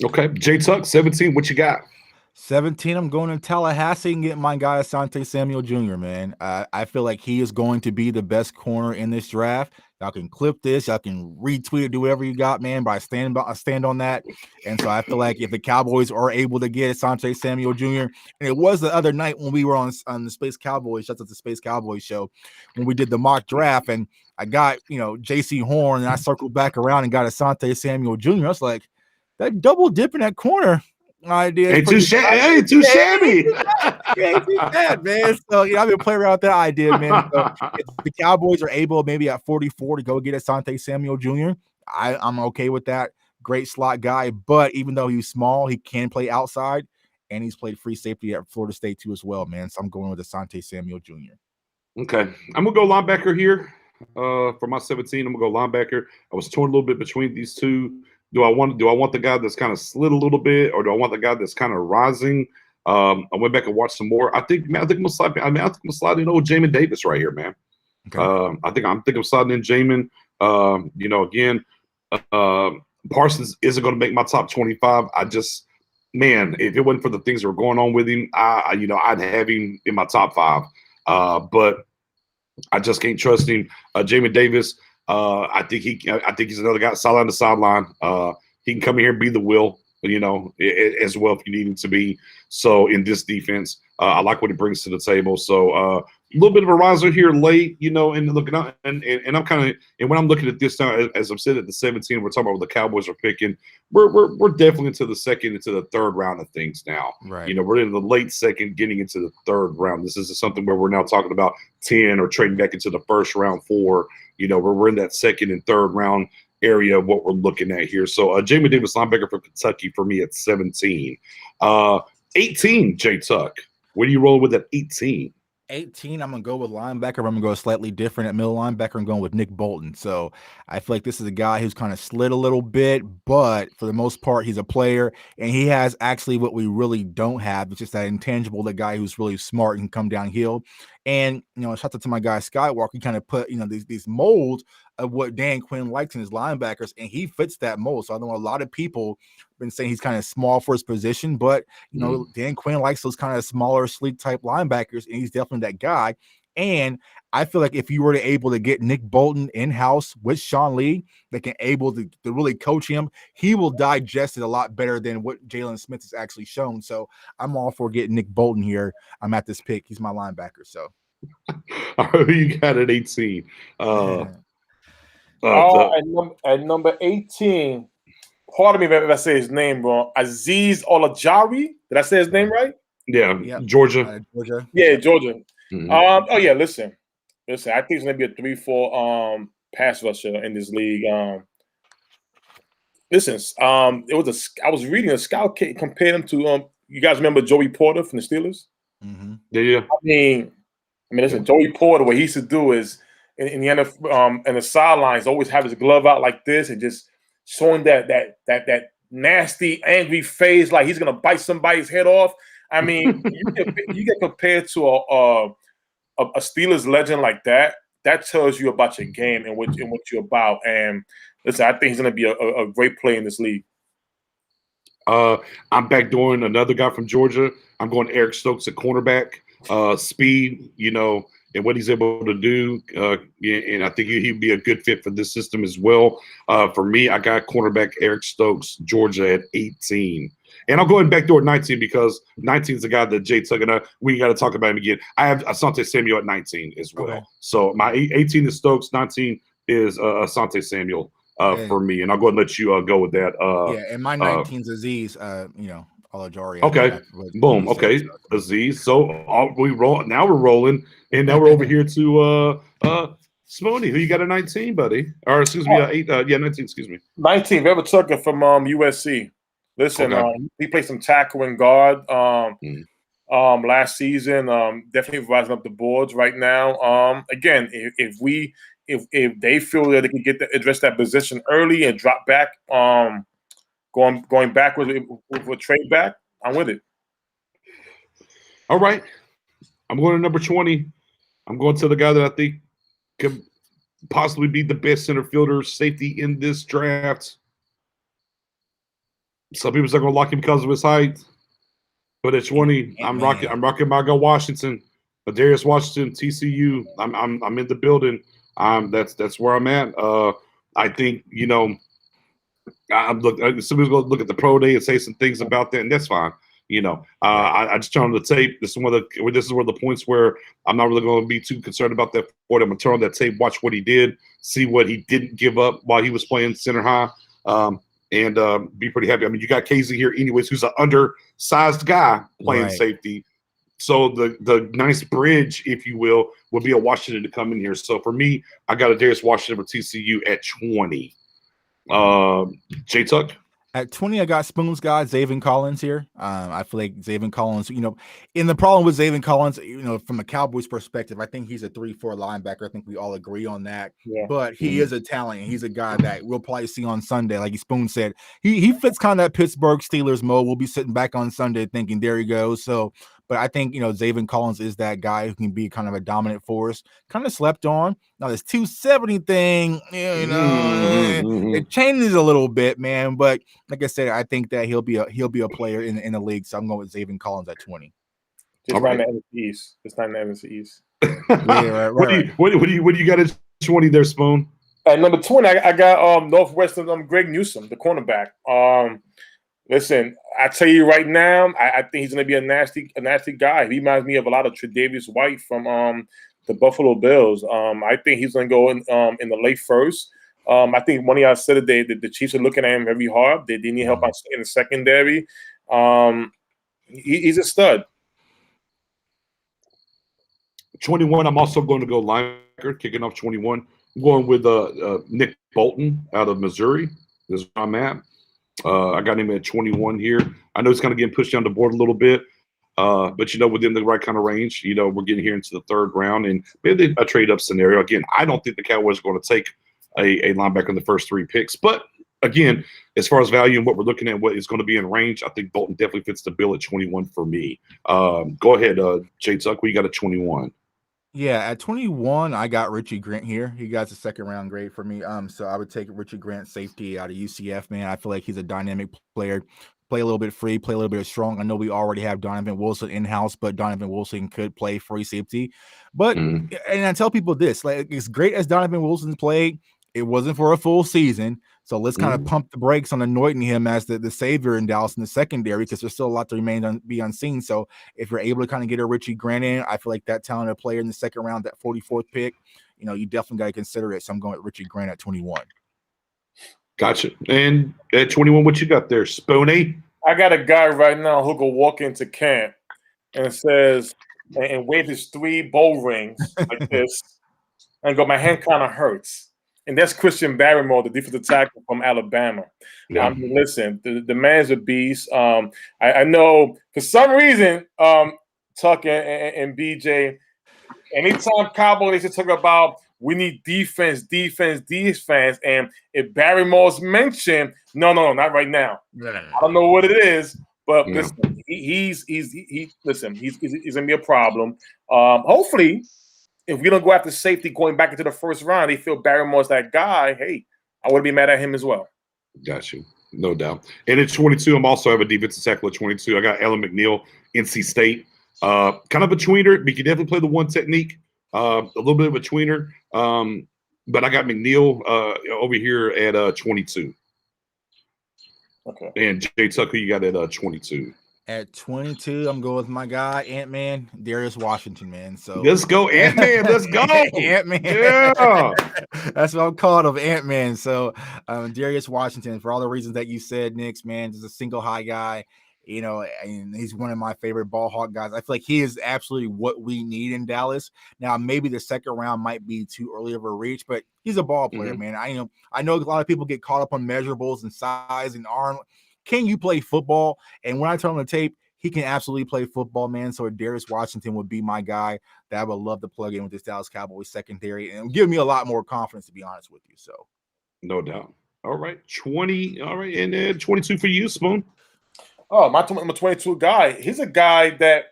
Okay. J Tuck, 17, what you got?
17, I'm going to Tallahassee and get my guy Asante Samuel Jr., man. I feel like he is going to be the best corner in this draft. Y'all can clip this, y'all can retweet it, do whatever you got, man. But I stand on that. And so I feel like if the Cowboys are able to get Asante Samuel Jr., and it was the other night when we were on the Space Cowboys, shout out to the Space Cowboys show, when we did the mock draft, and I got, J.C. Horn, and I circled back around and got Asante Samuel Jr. I was like, that double dip in that corner idea.
Ain't too shabby.
Ain't too bad, man. So I've been playing around with that idea, man. So if the Cowboys are able, maybe at 44, to go get Asante Samuel Jr., I'm okay with that. Great slot guy, but even though he's small, he can play outside, and he's played free safety at Florida State too as well, man. So I'm going with Asante Samuel Jr.
Okay, I'm gonna go linebacker here. For my 17, I'm gonna go linebacker. I was torn a little bit between these two. Do I want the guy that's kind of slid a little bit, or do I want the guy that's kind of rising? I went back and watched some more. I think I'm gonna slide in old Jamin Davis right here, man. Okay. I think I'm sliding in Jamin. Again, Parsons isn't going to make my top 25. Man, if it wasn't for the things that were going on with him, I'd have him in my top 5. But I just can't trust him. Jamin Davis. I think he's another guy solid on the sideline. He can come in here and be the will, as well if you need him to be. So in this defense, I like what he brings to the table. So a little bit of a riser here late, and looking out, and I'm kind of, and when I'm looking at this now, as I've said at the 17, we're talking about what the Cowboys are picking. We're definitely into the second, into the third round of things now.
Right.
We're in the late second, getting into the third round. This is something where we're now talking about 10 or trading back into the first round 4. Where we're in that second and third round area of what we're looking at here. So Jamin Davis, linebacker for Kentucky, for me at 17. 18, J Tuck. Where do you roll with at 18?
18, I'm going to go with linebacker. I'm going to go slightly different at middle linebacker. I'm going with Nick Bolton. So I feel like this is a guy who's kind of slid a little bit, but for the most part, he's a player, and he has actually what we really don't have. It's just that intangible, the guy who's really smart and can come downhill. And, shout out to my guy Skywalker. He kind of put, these molds of what Dan Quinn likes in his linebackers, and he fits that mold. So I know a lot of people have been saying he's kind of small for his position, but Dan Quinn likes those kind of smaller, sleek type linebackers, and he's definitely that guy. And I feel like if you were able to get Nick Bolton in-house with Sean Lee, that can able to really coach him, he will digest it a lot better than what Jalen Smith has actually shown. So I'm all for getting Nick Bolton here. I'm at this pick. He's my linebacker. So
who you got at 18?
At number 18, pardon me if I say his name wrong. Azeez Olajari. Did I say his name right?
Yeah, yep. Georgia.
Yeah, Georgia. Mm-hmm. Listen. I think he's gonna be a 3-4 pass rusher in this league. I was reading a scout kit compared him to you guys remember Joey Porter from the Steelers?
Mm-hmm. Yeah.
I mean, listen, Joey Porter, what he used to do is in the NFL, in the sidelines, always have his glove out like this and just showing that nasty, angry face, like he's gonna bite somebody's head off. I mean, you get compared to a Steelers legend like that. That tells you about your game and what you're about. And listen, I think he's gonna be a great player in this league.
I'm backdooring another guy from Georgia. I'm going Eric Stokes at cornerback. Speed, and what he's able to do. And I think he'd be a good fit for this system as well. For me, I got cornerback Eric Stokes, Georgia at 18. And I'll go ahead and backdoor 19 because 19 is the guy that Jay took, and we got to talk about him again. I have Asante Samuel at 19 as well. Okay. So my 18 is Stokes, 19 is Asante Samuel for me. And I'll go ahead and let you go with that.
And my 19 is Azeez, Olajari.
Okay. Boom. Okay. Azeez. So we roll. Now we're rolling, and now we're over here to Smooney. Who you got at 19, buddy? Or excuse me, 19. Excuse me.
19. Trevor Tucker from USC. Listen, he played some tackle and guard last season. Definitely rising up the boards right now. Again, if they feel that they can address that position early and drop back, going backwards with a trade back, I'm with it.
All right. I'm going to number 20. I'm going to the guy that I think could possibly be the best center fielder safety in this draft. Some people are going to like him because of his height, But at 20, I'm rocking my go Washington. Darius Washington, TCU. I'm in the building. That's where I'm at. I think, you know, somebody's going to look at the pro day and say some things about that, and that's fine. You know, I just turn on the tape. This is where the points where I'm not really going to be too concerned about that. I'm going to turn on that tape, watch what he did, see what he didn't give up while he was playing center high, and be pretty happy. I mean, you got Casey here anyways, who's an undersized guy playing safety. So the nice bridge, if you will be a Washington to come in here. So for me, I got a Darius Washington for TCU at 20. J-Tuck?
At 20, I got Spoon's guy, Xavier Collins here. I feel like Xavier Collins, you know, in the problem with Xavier Collins, you know, from a Cowboys perspective, I think he's a 3-4 linebacker. I think we all agree on that. Yeah. But he is a talent, and he's a guy that we'll probably see on Sunday. Like Spoon said, he fits kind of that Pittsburgh Steelers mode. We'll be sitting back on Sunday thinking, there he goes. So, but I think, you know, Xavier Collins is that guy who can be kind of a dominant force, kind of slept on. Now, this 270 thing, you know, it changes a little bit, man. But like I said, I think that he'll be a player in the league. So I'm going with Xavier Collins at 20.
Just around the NFC East. It's not in the NFC East.
Yeah, right. What do you got at 20 there, Spoon?
At number 20, I got Northwestern Greg Newsome, the cornerback. Listen, I tell you right now, I think he's going to be a nasty guy. He reminds me of a lot of Tre'Davious White from the Buffalo Bills. I think he's going to go in the late first. I think one of y'all said that the Chiefs are looking at him very hard. They need help in the secondary. He's a stud.
21, I'm also going to go linebacker, kicking off 21. I'm going with Nick Bolton out of Missouri. This is where I'm at. I got him at 21 here. I know he's kind of getting pushed down the board a little bit, but, you know, within the right kind of range. You know, we're getting here into the third round, and maybe a trade-up scenario. Again, I don't think the Cowboys are going to take a linebacker in the first 3 picks. But, again, as far as value and what we're looking at, what is going to be in range, I think Bolton definitely fits the bill at 21 for me. Go ahead, J-Tuck. We got a 21.
Yeah, at 21, I got Richie Grant here. He got a second-round grade for me. So I would take Richie Grant, safety out of UCF, man. I feel like he's a dynamic player. Play a little bit free, play a little bit strong. I know we already have Donovan Wilson in-house, but Donovan Wilson could play free safety. But, and I tell people this, like, as great as Donovan Wilson's played, it wasn't for a full season. So let's kind of pump the brakes on anointing him as the savior in Dallas in the secondary, because there's still a lot to be unseen. So if you're able to kind of get a Richie Grant in, I feel like that talented player in the second round, that 44th pick, you know, you definitely got to consider it. So I'm going with Richie Grant at 21.
Gotcha. And at 21, what you got there, Spoony?
I got a guy right now who will walk into camp and says, and wave his 3 bowl rings like this, and go, my hand kind of hurts. And that's Christian Barrymore, the defensive tackle from Alabama. Yeah. Listen, the man's a beast. I know for some reason, Tuck and BJ, anytime Cowboys they talk about we need defense, and if Barrymore's mentioned, no, not right now. No. I don't know what it is, but listen, he's gonna be a problem. Hopefully, if we don't go after safety going back into the first round, they feel Barrymore's that guy. Hey, I wouldn't be mad at him as well.
Got you. No doubt. And at 22, I'm also have a defensive tackle at 22. I got Ellen Mcneil, NC State. Kind of a tweener, but you can definitely play the one technique. A little bit of a tweener. But I got Mcneil over here at 22.
Okay.
And Jay Tucker, you got at 22.
At 22, I'm going with my guy, Ant-Man, Darius Washington, man. So
let's go, Ant-Man. Let's go.
Ant-Man.
Yeah.
That's what I'm called of Ant-Man. So Darius Washington, for all the reasons that you said, Knicks, man, just a single high guy, you know, and he's one of my favorite ball hawk guys. I feel like he is absolutely what we need in Dallas. Now, maybe the second round might be too early of a reach, but he's a ball player, man. I know a lot of people get caught up on measurables and size and arm. Can you play football? And when I turn on the tape, he can absolutely play football, man. So Darius Washington would be my guy that I would love to plug in with this Dallas Cowboys secondary and give me a lot more confidence, to be honest with you. So,
no doubt. All right, 20. All right, and then 22 for you, Spoon.
Oh, my 22 guy. He's a guy that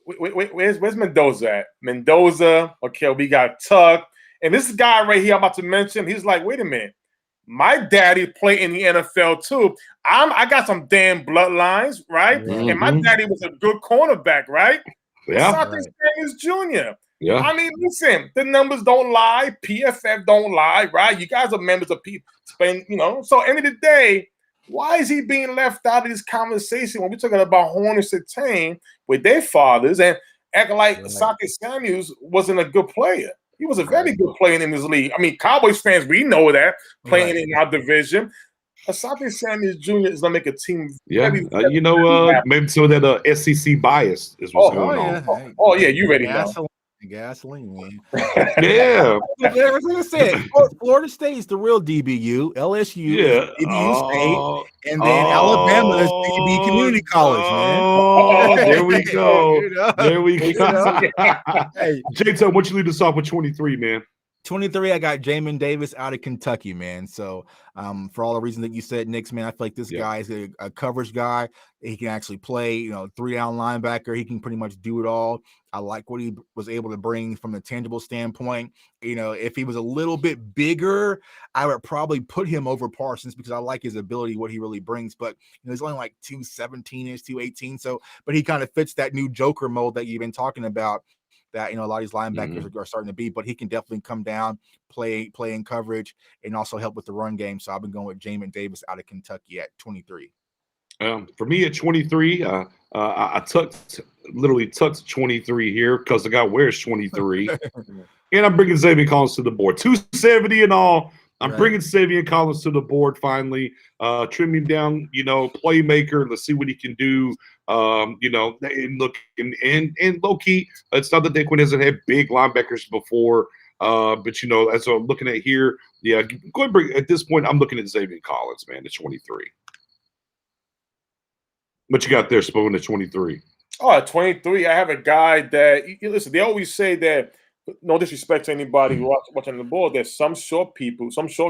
where's Mendoza at? Mendoza. Okay, we got Tuck, and this guy right here I'm about to mention. He's like, wait a minute. My daddy played in the NFL too. I got some damn bloodlines, right?
Mm-hmm.
And my daddy was a good cornerback, right?
Yeah.
Asante Samuels Jr.
Yeah.
I mean, listen, the numbers don't lie. PFF don't lie, right? You guys are members of people. So end of the day, why is he being left out of this conversation when we're talking about Horn and Sertain with their fathers and acting like Asante Samuels wasn't a good player? He was a very good player in this league. I mean, Cowboys fans, we know that, playing in our division. Asante Samuels Jr. is going to make a team.
Maybe some of that SEC bias is what's going on.
Oh, yeah, you ready now.
Gasoline, man.
Yeah.
Like I said, Florida State is the real DBU. LSU is DBU State. And then Alabama is DB Community College, man.
Oh, there we go. There we go.
Hey,
J-Tub, why don't you lead us off with 23, man?
23, I got Jamin Davis out of Kentucky, man. So for all the reasons that you said, Knicks, man, I feel like this guy is a coverage guy. He can actually play, 3-down linebacker. He can pretty much do it all. I like what he was able to bring from a tangible standpoint. If he was a little bit bigger, I would probably put him over Parsons because I like his ability, what he really brings. But he's only like 217-ish, 218. So, but he kind of fits that new Joker mold that you've been talking about. That a lot of these linebackers are starting to be, but he can definitely come down, play in coverage, and also help with the run game. So I've been going with Jamin Davis out of Kentucky at 23.
For me at 23, I literally tucked 23 here because the guy wears 23, and I'm bringing Xavier Collins to the board. 270 and all. I'm bringing Xavier Collins to the board finally. Trimming down, playmaker. Let's see what he can do. And look, and low key, it's not that DeQuinn hasn't had big linebackers before. But as I'm looking at here, go and bring. At this point, I'm looking at Xavier Collins, man, at 23. What you got there, Spoon, at 23?
Oh, at 23, I have a guy that listen. They always say that. No disrespect to anybody who watching the board. There's some short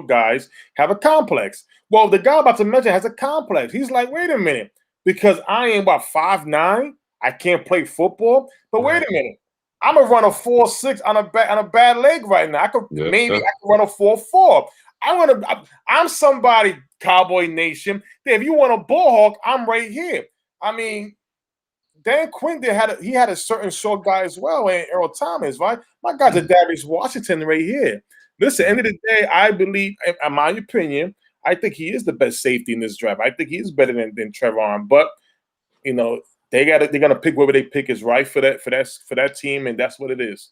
guys have a complex. Well, the guy I'm about to mention has a complex. He's like, wait a minute, because I am about 5'9", I can't play football. But wait a minute, I'm gonna run a 4.6 on a bad leg right now. I could run a 4.4. I'm somebody, Cowboy Nation. If you want a ball hawk, I'm right here. I mean, Dan Quinn had a certain short guy as well, and Earl Thomas, right? My guy's a Darius Washington right here. Listen, end of the day, I believe, in my opinion, I think he is the best safety in this draft. I think he is better than Trevor. But they're gonna pick whoever they pick is right for that team, and that's what it is.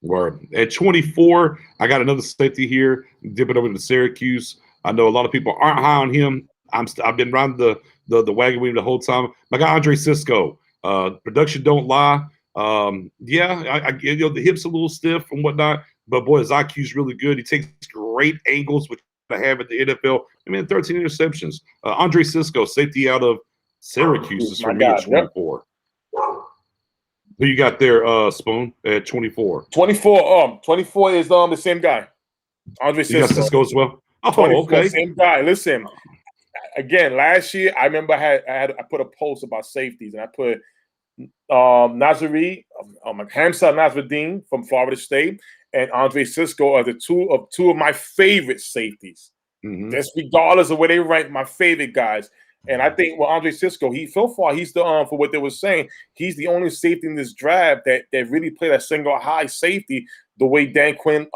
Word. At 24, I got another safety here. Dip it over to Syracuse. I know a lot of people aren't high on him. I've been around the wagon wheel the whole time. My guy Andre Cisco, production don't lie. The hips a little stiff and whatnot, but boy, his IQ is really good. He takes great angles, which I have at the NFL. 13 interceptions. Andre Cisco, safety out of Syracuse, is for me at 24. Who you got there, Spoon, at 24?
24 is the same guy. Andre Cisco.
You got Cisco as well? Oh, okay.
Same guy. Listen. Again, last year I remember I put a post about safeties, and I put Hamza Nasruddin from Florida State and Andre Cisco are the two of my favorite safeties. Just regardless of where they rank, my favorite guys. And I think Andre Cisco, he's the for what they were saying, he's the only safety in this draft that really played a single high safety the way Dan Quinn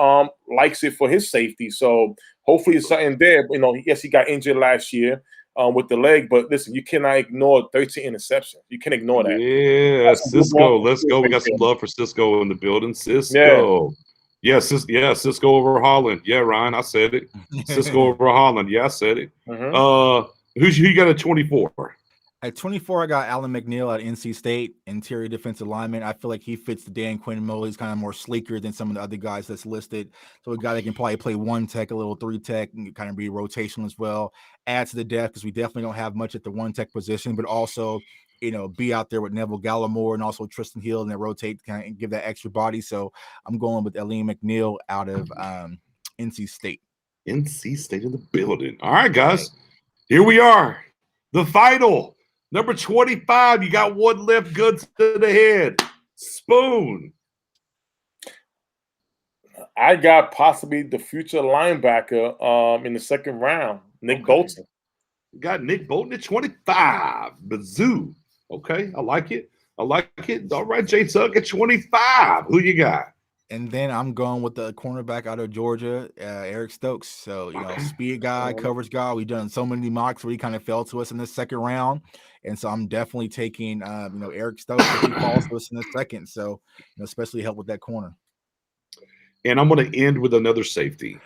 likes it for his safety. So hopefully it's something there. Yes, he got injured last year with the leg, but listen, you cannot ignore 13 interceptions. You can't ignore that.
Yeah, Cisco, let's go. We got some love for Cisco in the building. Cisco. Yeah, Cisco over Holland. Yeah, Ryan, I said it. Cisco over Holland. Yeah, I said it. Who you got at 24?
At 24, I got Alan Mcneil at NC State, interior defensive lineman. I feel like he fits the Dan Quinn mold. He's kind of more sleeker than some of the other guys that's listed. So a guy that can probably play one tech, a little three tech, and kind of be rotational as well. Add to the depth because we definitely don't have much at the one tech position, but also, be out there with Neville Gallimore and also Tristan Hill and then rotate, kind of give that extra body. So I'm going with Alan McNeil out of NC State.
NC State in the building. All right, guys. Here we are. The final. Number 25, you got one left, good to the head. Spoon.
I got possibly the future linebacker in the second round, Nick Bolton.
Got Nick Bolton at 25. Bazoo. Okay, I like it. All right, J Tuck at 25. Who you got?
And then I'm going with the cornerback out of Georgia, Eric Stokes. So, speed guy, coverage guy. We've done so many mocks where he kind of fell to us in the second round. And so I'm definitely taking, Eric Stokes if he falls to us in the second. So, especially help with that corner.
And I'm going to end with another safety.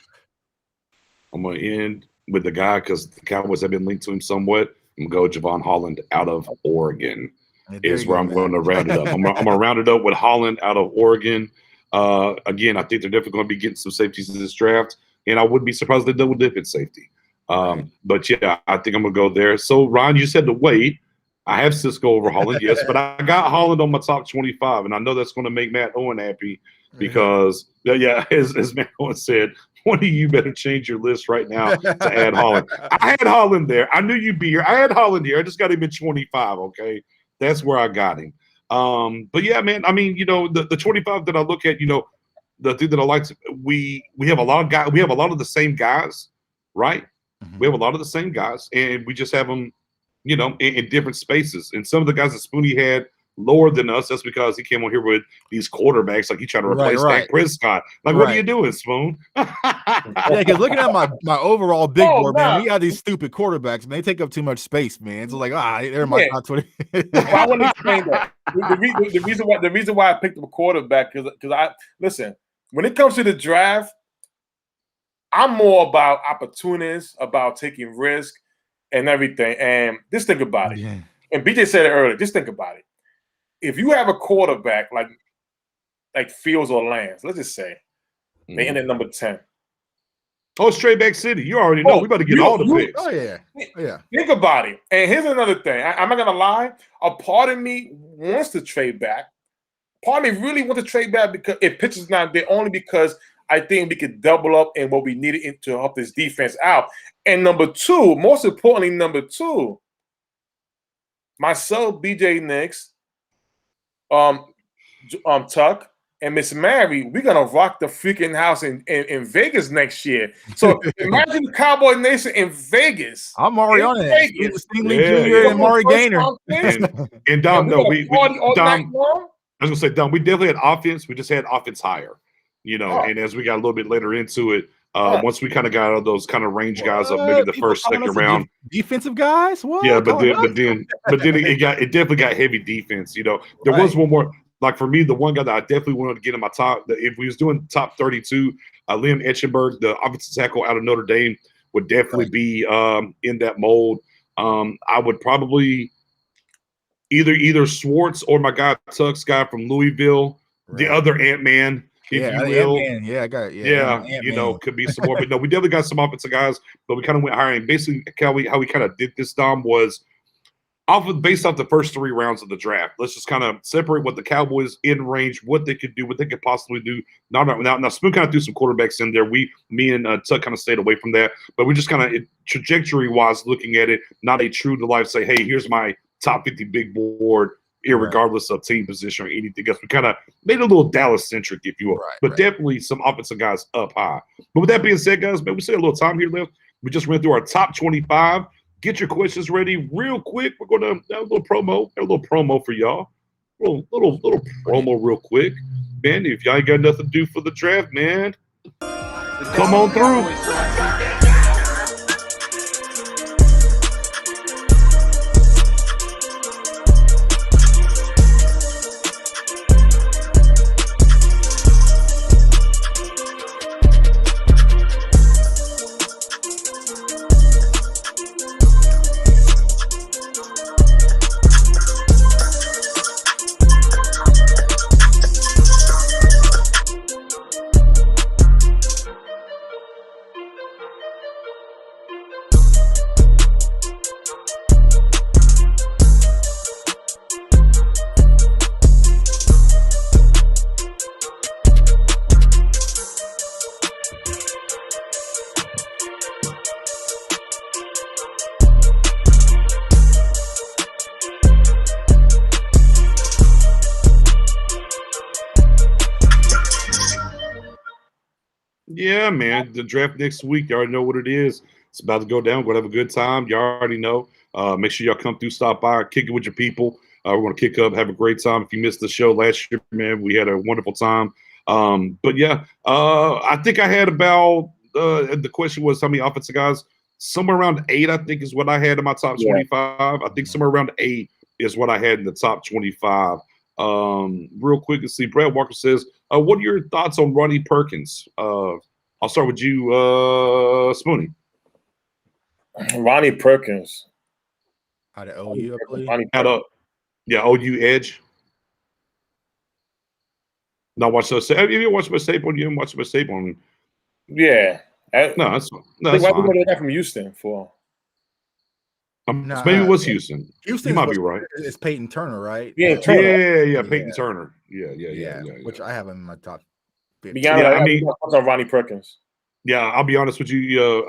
I'm going to end with the guy because the Cowboys have been linked to him somewhat. I'm going to go Javon Holland out of Oregon is where I'm going to round it up. I'm going to round it up with Holland out of Oregon. Again, I think they're definitely going to be getting some safeties in this draft, and I wouldn't be surprised if they double dip at safety. But yeah, I think I'm going to go there. So Ryan, you said to wait. I have Cisco over Holland, yes, but I got Holland on my top 25, and I know that's going to make Matt Owen happy because, as Matt Owen said, one of you better change your list right now to add Holland. I had Holland there. I knew you'd be here. I had Holland here. I just got him at 25, okay? That's where I got him. But yeah, man, I mean, the 25 that I look at, the thing that I like, we have a lot of guys, we have a lot of the same guys, right? Mm-hmm. We have a lot of the same guys, and we just have them, in different spaces. And some of the guys that Spoonie had lower than us, that's because he came on here with these quarterbacks, like he tried to replace Dak Prescott. Like, what are you doing, Spoon?
Because looking at my overall big board, man, we got these stupid quarterbacks, man. They take up too much space, man. So like, they're my top 20.
Well, I want to explain that. The reason why I picked up a quarterback because I listen, when it comes to the draft, I'm more about opportunists, about taking risk and everything. And just think about it. Yeah. And BJ said it earlier. Just think about it. If you have a quarterback like Fields or Lance, let's just say they end at number 10.
Oh, straight back city. You already know. We about to get all the picks.
Oh, yeah.
Think about it. And here's another thing. I'm not going to lie. A part of me wants to trade back. Part of me really wants to trade back because if pitcher's not there, only because I think we could double up in what we needed to help this defense out. And most importantly, number two, myself, BJ Nix, Tuck, and Miss Mary, we're gonna rock the freaking house in Vegas next year. So imagine the Cowboy Nation in Vegas.
I'm already on it. Stingley Jr. and Maury Gaynor.
And Dom, no, Dom. I was gonna say, Dom, we definitely had offense. We just had offense higher, And as we got a little bit later into it, once we kind of got all those kind of range guys up, maybe the first, second round,
defensive guys. What?
Yeah, but then it definitely got heavy defense. There was one more. Like for me, the one guy that I definitely wanted to get in my top, if we was doing top 32, Liam Echenberg, the offensive tackle out of Notre Dame, would definitely be in that mold. I would probably either Schwartz or my guy Tuck's guy from Louisville, the other Ant-Man, if you will.
Ant-Man. Yeah, I got it.
Yeah, could be some more. But no, we definitely got some offensive guys, but we kind of went higher. And basically, how we kind of did this, Dom, was based off the first 3 rounds of the draft. Let's just kind of separate what the Cowboys in range, what they could do, what they could possibly do. Now Spoon kind of threw some quarterbacks in there. Me and Tuck kind of stayed away from that, but we just kind of trajectory-wise looking at it, not a true to life. Say, hey, here's my top 50 big board, irregardless of team position or anything else. We kind of made it a little Dallas-centric, if you will, but definitely some offensive guys up high. But with that being said, guys, man, we still have a little time here left. We just ran through our top 25. Get your questions ready real quick. We're going to have a little promo for y'all. Little promo real quick. Man, if y'all ain't got nothing to do for the draft, man, come on through. Yeah, man. The draft next week. You already know what it is. It's about to go down. We're going to have a good time. You already know. Make sure y'all come through, stop by, kick it with your people. We're going to kick up, have a great time. If you missed the show last year, man, we had a wonderful time. But yeah, I think I had about the question was how many offensive guys? Somewhere around 8, I think, is what I had in my top 25. I think somewhere around 8 is what I had in the top 25. Real quick, let's see. Brad Walker says, what are your thoughts on Ronnie Perkins? I'll start with you, Spoonie.
Ronnie Perkins.
Out of OU, I believe.
OU edge. Not watch those. Have you watched my tape on? You didn't watch my tape on?
Yeah.
No, that's
why we got that from Houston for?
Maybe it was Houston. Houston, you might be right.
It's Peyton Turner, right?
Yeah, Turner.
Yeah, Peyton Turner. Yeah.
Which I have in my top 50.
Yeah, I mean, on Ronnie Perkins.
Yeah, I'll be honest with you.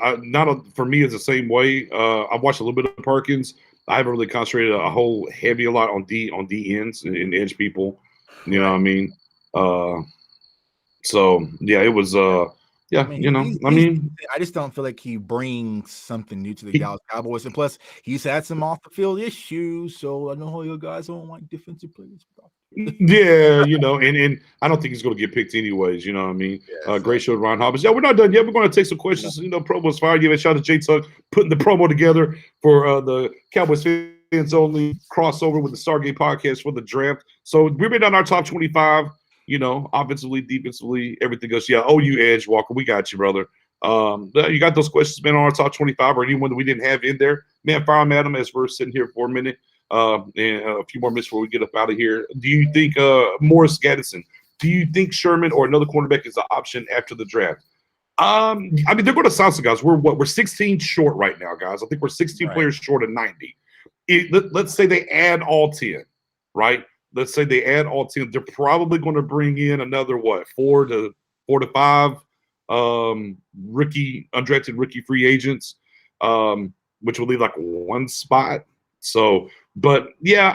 For me, it's the same way. I've watched a little bit of Perkins. I haven't really concentrated a lot on D ends and edge people. You know what I mean? So yeah, it was.
I just don't feel like he brings something new to the Dallas Cowboys, and plus he's had some off the field issues. So I know how you guys don't like defensive players.
Yeah, and I don't think he's going to get picked anyways. You know what I mean? Great show, Ron Hobbs. Yeah, we're not done yet. We're going to take some questions. Promo's fire. Give a shout out to J Tuck putting the promo together for the Cowboys fans only crossover with the Stargate podcast for the draft. So we've been on our top 25. Offensively, defensively, everything else. Yeah, OU edge, Walker. We got you, brother. You got those questions been on our top 25 or anyone that we didn't have in there? Man, fire them at them as we're sitting here for a minute. And a few more minutes before we get up out of here. Do you think Morris Gaddison? Do you think Sherman or another cornerback is an option after the draft? They're going to sign some guys. We're 16 short right now, guys. I think we're 16 players short of 90. Let's say they add all 10, right? Let's say they add all 10. They're probably going to bring in another 4 to 5 undrafted rookie free agents, which will leave like one spot. So, but yeah,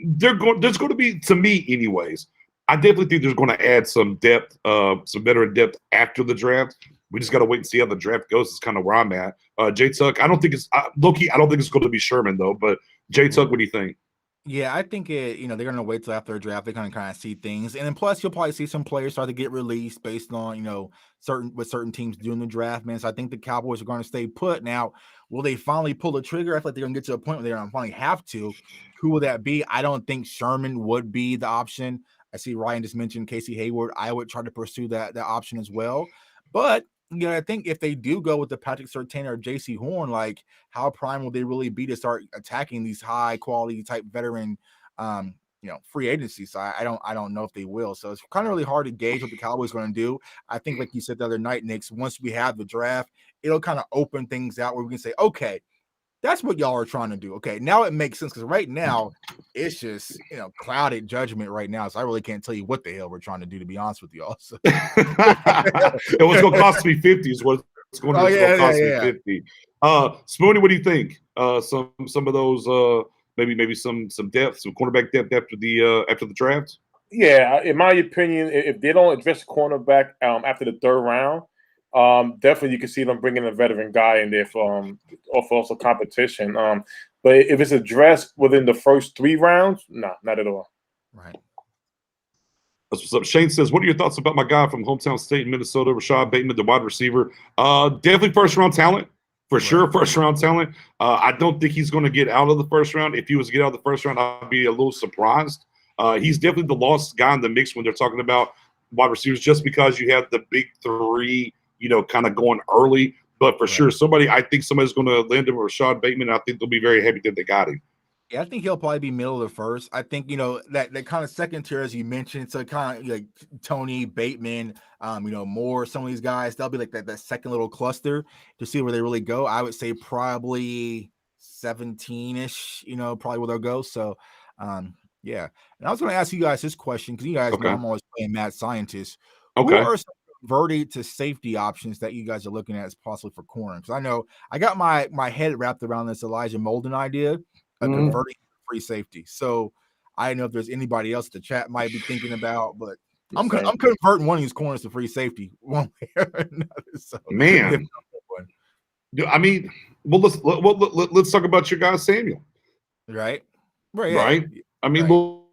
there's going to be, to me anyways, I definitely think there's going to add some depth, some veteran depth after the draft. We just got to wait and see how the draft goes. Is kind of where I'm at. J Tuck, I don't think it's Loki. I don't think it's going to be Sherman though. But J Tuck, what do you think?
Yeah, I think they're going to wait till after the draft. They're going to kind of see things, and then plus you'll probably see some players start to get released based on certain teams doing the draft, man. So I think the Cowboys are going to stay put. Now, will they finally pull the trigger? I feel like they're going to get to a point where they're going to finally have to. Who will that be? I don't think Sherman would be the option. I see Ryan just mentioned Casey Hayward. I would try to pursue that option as well, but. I think if they do go with the Patrick Surtain or J.C. Horn, like how prime will they really be to start attacking these high quality type veteran, free agency? So I don't know if they will. So it's kind of really hard to gauge what the Cowboys are going to do. I think, like you said the other night, Nick, once we have the draft, it'll kind of open things out where we can say, okay, that's what y'all are trying to do. Okay, now it makes sense because right now it's just clouded judgment right now. So I really can't tell you what the hell we're trying to do, to be honest with y'all. So.
It was going to cost me 50 is what it's going to cost me 50. Spoonie, what do you think? Some of those maybe some depth, some cornerback depth after the draft.
Yeah, in my opinion, if they don't address cornerback after the third round. Definitely you can see them bringing a veteran guy in there for also competition. But if it's addressed within the first 3 rounds, no, not at all.
Right.
That's what's up. Shane says, what are your thoughts about my guy from hometown state in Minnesota, Rashad Bateman, the wide receiver? Definitely first round talent. For sure, first round talent. I don't think he's going to get out of the first round. If he was to get out of the first round, I'd be a little surprised. He's definitely the lost guy in the mix when they're talking about wide receivers, just because you have the big 3 kind of going early. But for sure, I think somebody's going to land him with Rashad Bateman. I think they'll be very happy that they got him.
Yeah, I think he'll probably be middle of the first. I think, that kind of second tier, as you mentioned, so kind of like Tony, Bateman, Moore, some of these guys, they'll be like that second little cluster to see where they really go. I would say probably 17-ish, probably where they'll go. So, yeah. And I was going to ask you guys this question because you guys know I'm always playing mad scientist.
Okay.
Who are some converted to safety options that you guys are looking at as possibly for corner? Because I know I got my head wrapped around this Elijah Molden idea of converting free safety. So I don't know if there's anybody else the chat might be thinking about, but I'm converting one of these corners to free safety one way or another. So,
man, I mean, well, let's talk about your guy Samuel.
Right.
Right. I mean,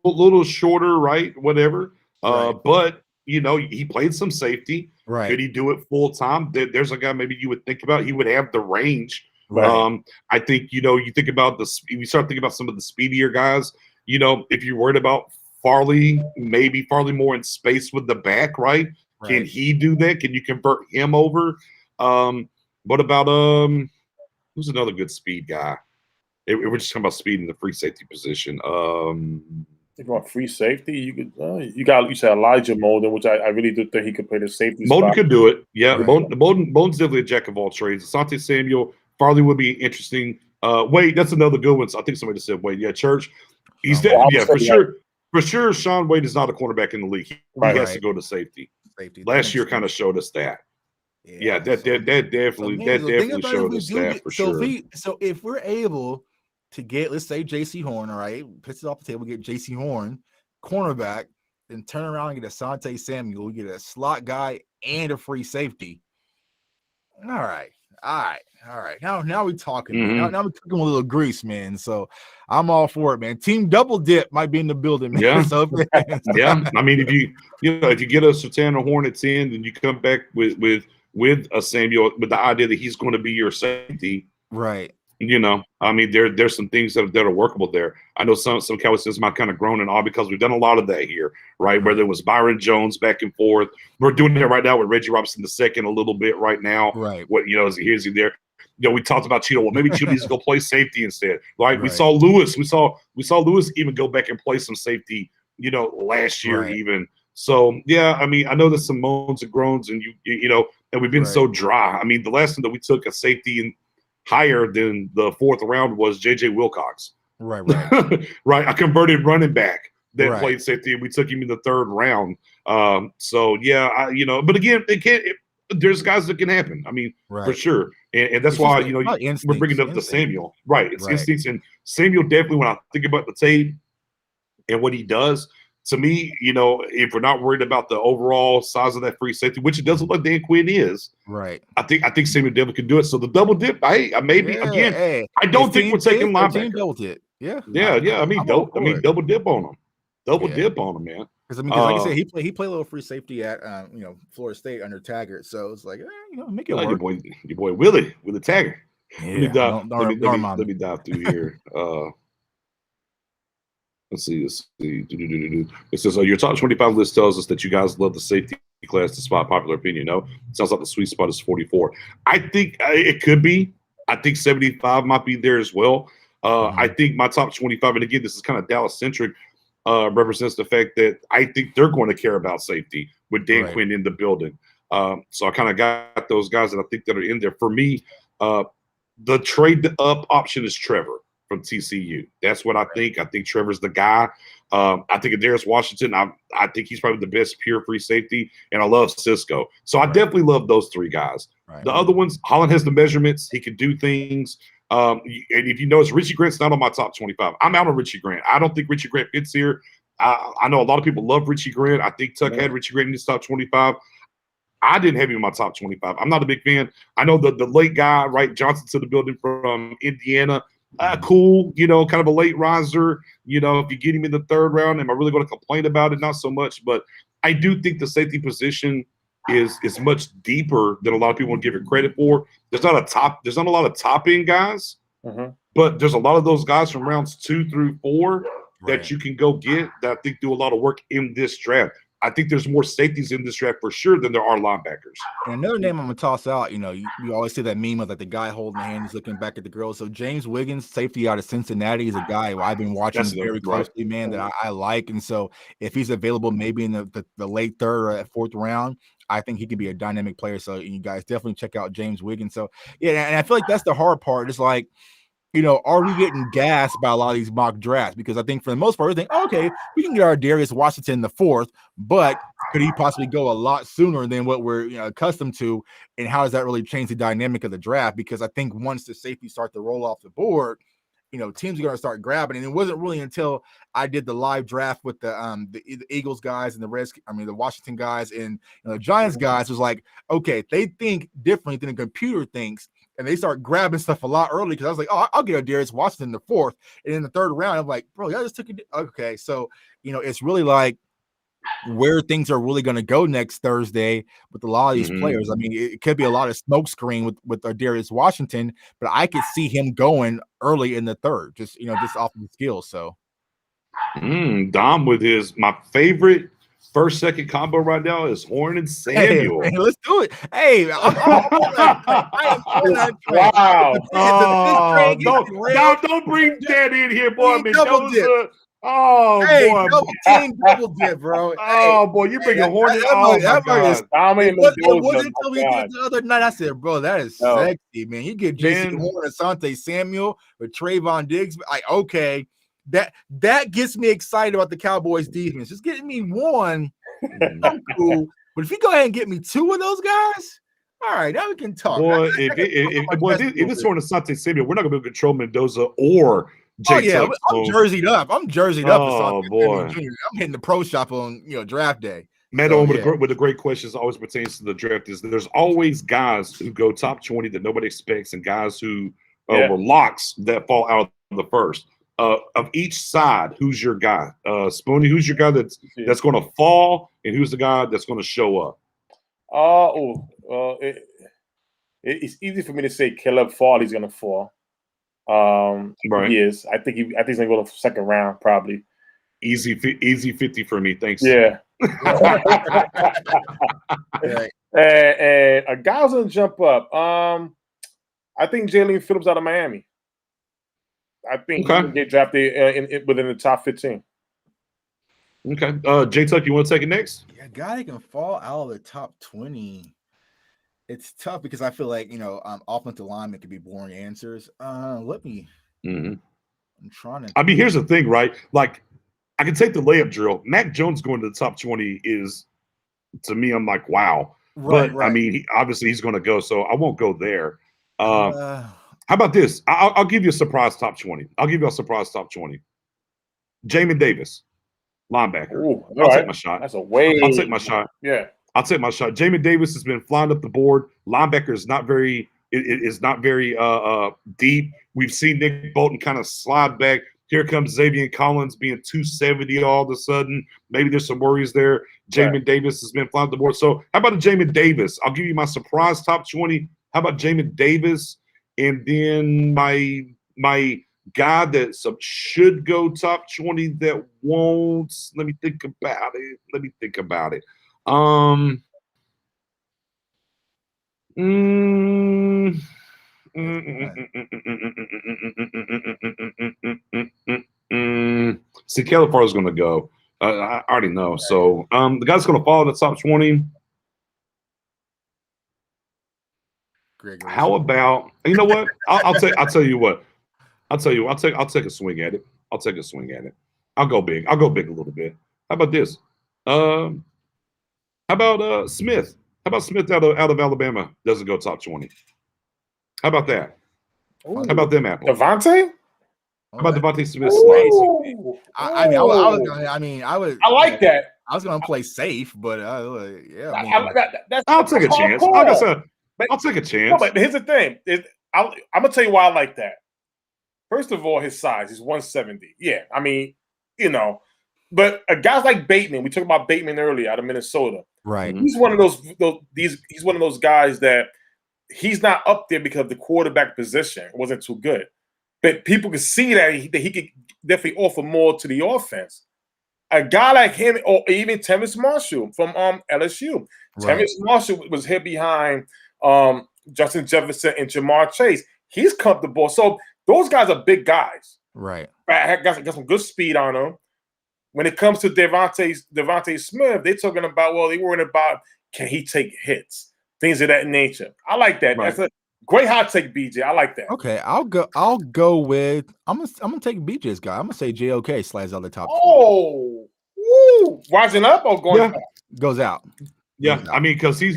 little shorter, right? Whatever. But you know, he played some safety.
Right.
Could he do it full time? There's a guy maybe you would think about. He would have the range.
Right.
I think, you know, you think about you start thinking about some of the speedier guys. You know, if you're worried about Farley, maybe Farley more in space with the back, right? Can he do that? Can you convert him over? What about who's another good speed guy? We're just talking about speed in the free safety position.
If you want free safety, you could. You said Elijah Molden, which I really do think he could play the safety.
Molden could do it. Yeah,
Right.
Molden's definitely a jack of all trades. Asante Samuel, Farley would be interesting. Wade, that's another good one. So I think somebody just said Wade. Yeah, Church. He's for sure. For sure, Sean Wade is not a cornerback in the league. He has to go to safety. Last year kind of showed us that. Yeah, that definitely showed us that for sure.
So if we're able to get, let's say, J.C. Horn, all right, puts it off the table, get J.C. Horn, cornerback, then turn around and get Asante Samuel, we get a slot guy and a free safety. All right. Now we're talking.
Mm-hmm.
Now we're cooking with a little grease, man. So I'm all for it, man. Team Double Dip might be in the building, man.
Yeah.
So,
yeah. I mean, if you get a Sultana Horn at 10, then you come back with a Samuel with the idea that he's going to be your safety.
Right.
You know, I mean, there's some things that are workable there. I know some Cowboys fans might kind of groan and all because we've done a lot of that here, right? Where there was Byron Jones back and forth. We're doing it right now with Reggie Robinson II a little bit right now.
Right.
What, you know, is he there? You know, we talked about Cheeto. Well, maybe Cheeto needs to go play safety instead. Right? We saw Lewis. We saw Lewis even go back and play some safety, you know, last year even. So yeah, I mean, I know there's some moans and groans, and you know, and we've been so dry. I mean, the last time that we took a safety and higher than the fourth round was J.J. Wilcox.
Right.
Right. A converted running back that played safety, and we took him in the third round. So yeah, you know, but again, there's guys that can happen. I mean, for sure, and that's why you know we're bringing up the Samuel. Right. It's instincts, and Samuel definitely. When I think about the tape and what he does. To me, you know, if we're not worried about the overall size of that free safety, which it does look like Dan Quinn is,
right?
I think Samuel definitely can do it. So the double dip, I don't think we're taking linebacker.
Double dip, yeah.
I mean, double dip on him, dip on him, man.
Because like I said, he played a little free safety at Florida State under Taggart, so it's like make it work.
Your boy Willie Taggart.
Yeah,
let me dive through here. Let's see. It says, your top 25 list tells us that you guys love the safety class despite popular opinion. No, it sounds like the sweet spot is 44. I think it could be. I think 75 might be there as well. I think my top 25, and again, this is kind of Dallas-centric, represents the fact that I think they're going to care about safety with Dan Quinn in the building. So I kind of got those guys that I think that are in there. For me, the trade-up option is Trevor from TCU. That's what I think. I think Trevor's the guy. I think of Darius Washington. I think he's probably the best pure free safety, and I love Cisco. So I definitely love those three guys. The other ones, Holland has the measurements. He can do things. And if you notice, Richie Grant's not on my top 25. I'm out on Richie Grant. I don't think Richie Grant fits here. I know a lot of people love Richie Grant. I think Tuck had Richie Grant in his top 25. I didn't have him in my top 25. I'm not a big fan. I know the late guy, right, Johnson to the building from Indiana. Cool, you know, kind of a late riser. You know, if you get him in the third round, am I really going to complain about it? Not so much, but I do think the safety position is much deeper than a lot of people give it credit for. There's not a lot of top end guys, but there's a lot of those guys from rounds 2 through 4 that you can go get that I think do a lot of work in this draft. I think there's more safeties in this draft for sure than there are linebackers.
And another name I'm gonna toss out, you know, you always see that meme of like the guy holding the hand, he's looking back at the girl. So James Wiggins, safety out of Cincinnati, is a guy who I've been watching very closely, man, that I like. And so if he's available maybe in the late third or fourth round, I think he could be a dynamic player. So you guys definitely check out James Wiggins. So yeah, and I feel like that's the hard part. It's like, you know, are we getting gassed by a lot of these mock drafts? Because I think for the most part, we think, okay, we can get our Darius Washington in the 4th, but could he possibly go a lot sooner than what we're accustomed to? And how does that really change the dynamic of the draft? Because I think once the safeties start to roll off the board, teams are going to start grabbing. And it wasn't really until I did the live draft with the Eagles guys and the Washington guys and the Giants guys was like, okay, they think differently than the computer thinks. And they start grabbing stuff a lot early because I was like, oh, I'll get a Darius Washington in the 4th. And in the 3rd round, I'm like, bro, I just took it. Okay. So, it's really like where things are really going to go next Thursday with a lot of these players. I mean, it could be a lot of smoke screen with Darius Washington, but I could see him going early in the 3rd, just off of the skills. So
Dom with my favorite 1st-2nd combo right now is Horn and Samuel.
Hey, let's do it. Hey,
wow.
Don't bring that in here, boy. Mendoza.
Double dip, bro.
Oh, boy, you bring a Hornet.
It wasn't until we did the other night. I said, bro, that is sexy, man. You get Jason Horn, Asante Samuel with Trayvon Diggs. Okay. That gets me excited about the Cowboys defense. Just getting me one, I'm cool. But if you go ahead and get me 2 of those guys, all right, now we can talk.
Boy, if it's Horn Asante Samuel, we're not going to be able to control Mendoza or Jay.
I'm jerseyed up.
Oh boy,
I'm hitting the pro shop on draft day.
With the great questions always pertains to the draft is there's always guys who go top 20 that nobody expects and guys who were locks that fall out of the 1st. Of each side, who's your guy? Spoony, who's your guy that's going to fall, and who's the guy that's going to show up?
It's easy for me to say Caleb Farley's going to fall.
Right.
He is. I think he's going to go to 2nd round probably.
Easy 50 for me. Thanks.
Yeah. And a guy's going to jump up. I think Jalen Phillips out of Miami. I think he can get drafted within the top 15.
Okay. J-Tuck, you want to take it next?
Yeah, guy that can fall out of the top 20. It's tough because I feel like, offensive lineman could be boring answers. I'm trying to.
I mean, here's the thing, right? Like, I can take the layup drill. Mac Jones going to the top 20 is, to me, I'm like, wow. Right. I mean, he's going to go, so I won't go there. How about this? I'll give you a surprise top 20. I'll give you a surprise top 20. Jamin Davis, linebacker.
Ooh,
I'll take my shot.
That's a way.
I'll take my shot.
Yeah.
I'll take my shot. Jamin Davis has been flying up the board. Linebacker is not very deep. We've seen Nick Bolton kind of slide back. Here comes Xavier Collins being 270 all of a sudden. Maybe there's some worries there. Jamin Davis has been flying up the board. So how about a Jamin Davis? I'll give you my surprise top 20. How about Jamin Davis? And then my guy that should go top 20 that won't. Let me think about it. See, Caleb Farley's going to go. I already know. So the guy's going to fall in the top 20.
Gregory.
How about what? I'll take a swing at it. I'll go big. I'll go big a little bit. How about this? How about Smith? How about Smith out of Alabama doesn't go top 20? How about that?
Ooh.
How about them apples?
Devontae?
How about Devontae Smith slides?
I
like that.
I was going to play safe, but
I'll
take a chance. Like I said, I'll take a chance.
No, but here's the thing. I'm going to tell you why I like that. First of all, his size. He's 170. Yeah, I mean, but a guy like Bateman, we talked about Bateman earlier out of Minnesota.
Right.
He's one of he's one of those guys that he's not up there because the quarterback position wasn't too good. But people can see that he could definitely offer more to the offense. A guy like him, or even Terrace Marshall from LSU. Right. Terrace Marshall was hit behind Justin Jefferson and Jamar Chase. He's comfortable. So those guys are big guys.
Right.
Got some good speed on them. When it comes to Devontae Smith, they're talking about, they're worrying about, can he take hits? Things of that nature. I like that. Right. That's a great hot take, BJ. I like that.
Okay, I'll go with I'm gonna take BJ's guy. I'm gonna say JOK slides out the top.
Oh, woo. Rising up or going out?
Goes out.
Yeah, I mean, because he's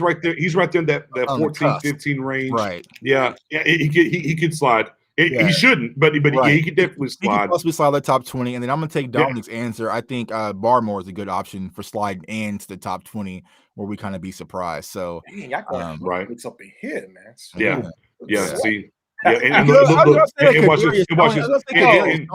right there. He's right there in that 14, 15 range.
Right.
Yeah, he could slide. He shouldn't, but yeah, he could definitely
He
slide.
could possibly slide the top 20, and then I'm gonna take Dominic's answer. I think Barrymore is a good option for sliding into the top 20, where we kind of be surprised. So,
y'all going
right,
looks up in here, man.
Yeah. See. Yeah, and look, watch this. And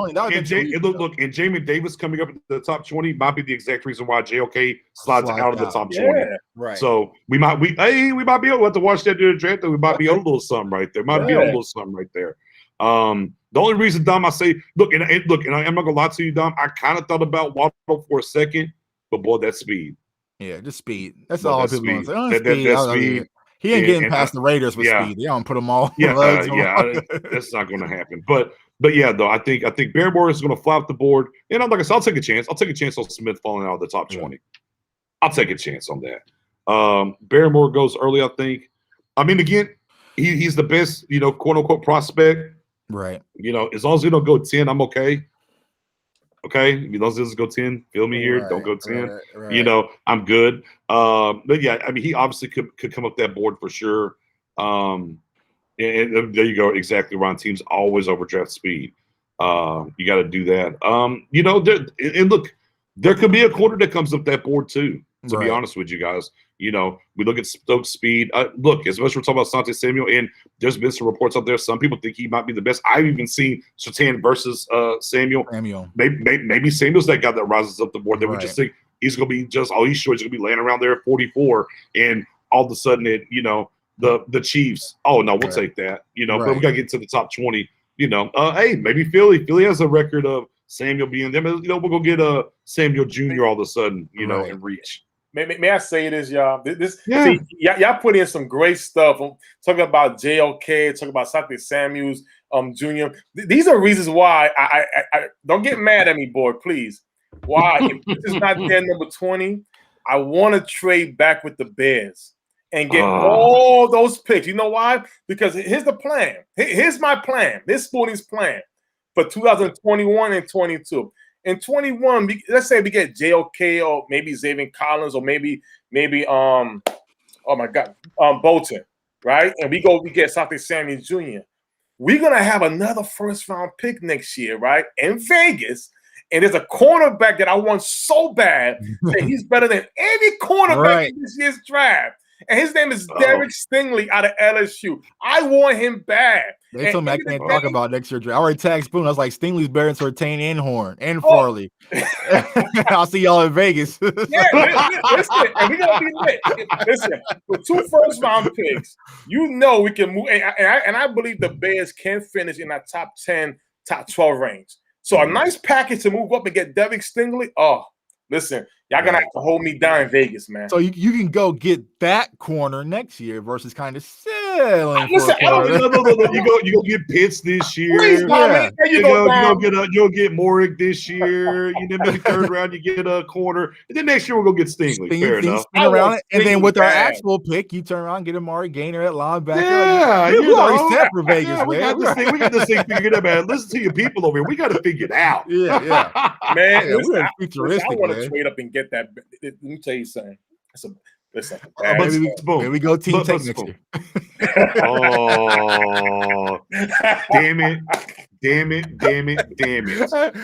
Jamin Davis coming up in the top 20 might be the exact reason why JOK slides out of the top 20.
Right.
So we might be able to watch that during the draft. We might be on a little something right there. The only reason, Dom, I say, look, and I'm not gonna lie to you, Dom. I kind of thought about Waddle for a second, but boy, that speed.
Yeah, just speed. That's all people want to say.
That speed.
He ain't getting past the Raiders with speed. They don't put them all.
That's not going to happen. But yeah, though I think Barrymore is going to fly off the board, and I'm like I said, I'll take a chance. I'll take a chance on Smith falling out of the top 20. I'll take a chance on that. Barrymore goes early, I think. I mean, again, he's the best, quote unquote prospect.
Right.
As long as he don't go 10, I'm okay. Okay, as long as he doesn't go 10, feel me here. Don't go 10. Right. I'm good. But yeah, I mean, he obviously could come up that board for sure. And there you go. Exactly, Ron. Teams always overdraft speed. You got to do that. And look, there could be a corner that comes up that board too. To be honest with you guys, we look at Stokes' speed. Look, as much as we're talking about Asante Samuel, and there's been some reports out there. Some people think he might be the best. I've even seen Surtain versus Samuel. Maybe Samuel's that guy that rises up the board. That we just think he's going to be he's short. He's going to be laying around there at 44, and all of a sudden the Chiefs. Oh no, we'll take that. But we got to get to the top 20. Hey, maybe Philly has a record of Samuel being them. We're gonna get a Samuel Jr. all of a sudden, and reach.
May I say this, y'all? See, y'all put in some great stuff. Talking about JOK, talking about Asante Samuels, Jr. These are reasons why I don't get mad at me, boy, please. Why? If this is not their number 20, I want to trade back with the Bears and get all those picks. You know why? Because here's the plan. Here's my plan. This Sporting's plan for 2021 and 22. In 21, let's say we get JOK or maybe Xavier Collins or maybe Bolton, right? And we get Asante Samuel Jr. We're gonna have another first-round pick next year, right? In Vegas. And there's a cornerback that I want so bad that he's better than any cornerback in this year's draft. And his name is Derek Stingley out of LSU. I want him bad.
They told me I can't talk about next year's draft. I already tagged Spoon. I was like, Stingley's better than Surtain and Horn and Farley. I'll see y'all in Vegas.
Listen, and we're gonna be lit. Listen, with 2 first-round picks, we can move. And I believe the Bears can finish in that top 10, top 12 range. So a nice package to move up and get Derek Stingley. Oh, listen, y'all gonna have to hold me down in Vegas, man.
So you can go get that corner next year versus kind of selling.
Listen, you go get Pitts this year.
Please,
You'll get Morick this year. Maybe third round you get a corner, and then next year we'll go get Stingley. Fair enough.
And then with our actual pick, you turn around and get Amari Gainer at linebacker.
Yeah,
we already set for Vegas, man.
We got this thing figured out, man. Listen to your people over here. We got to figure it out.
Yeah, man.
We're futuristic,
I want to trade up and get that. Let me tell you something. Listen,
maybe we go team take next year.
Oh, damn it.
We start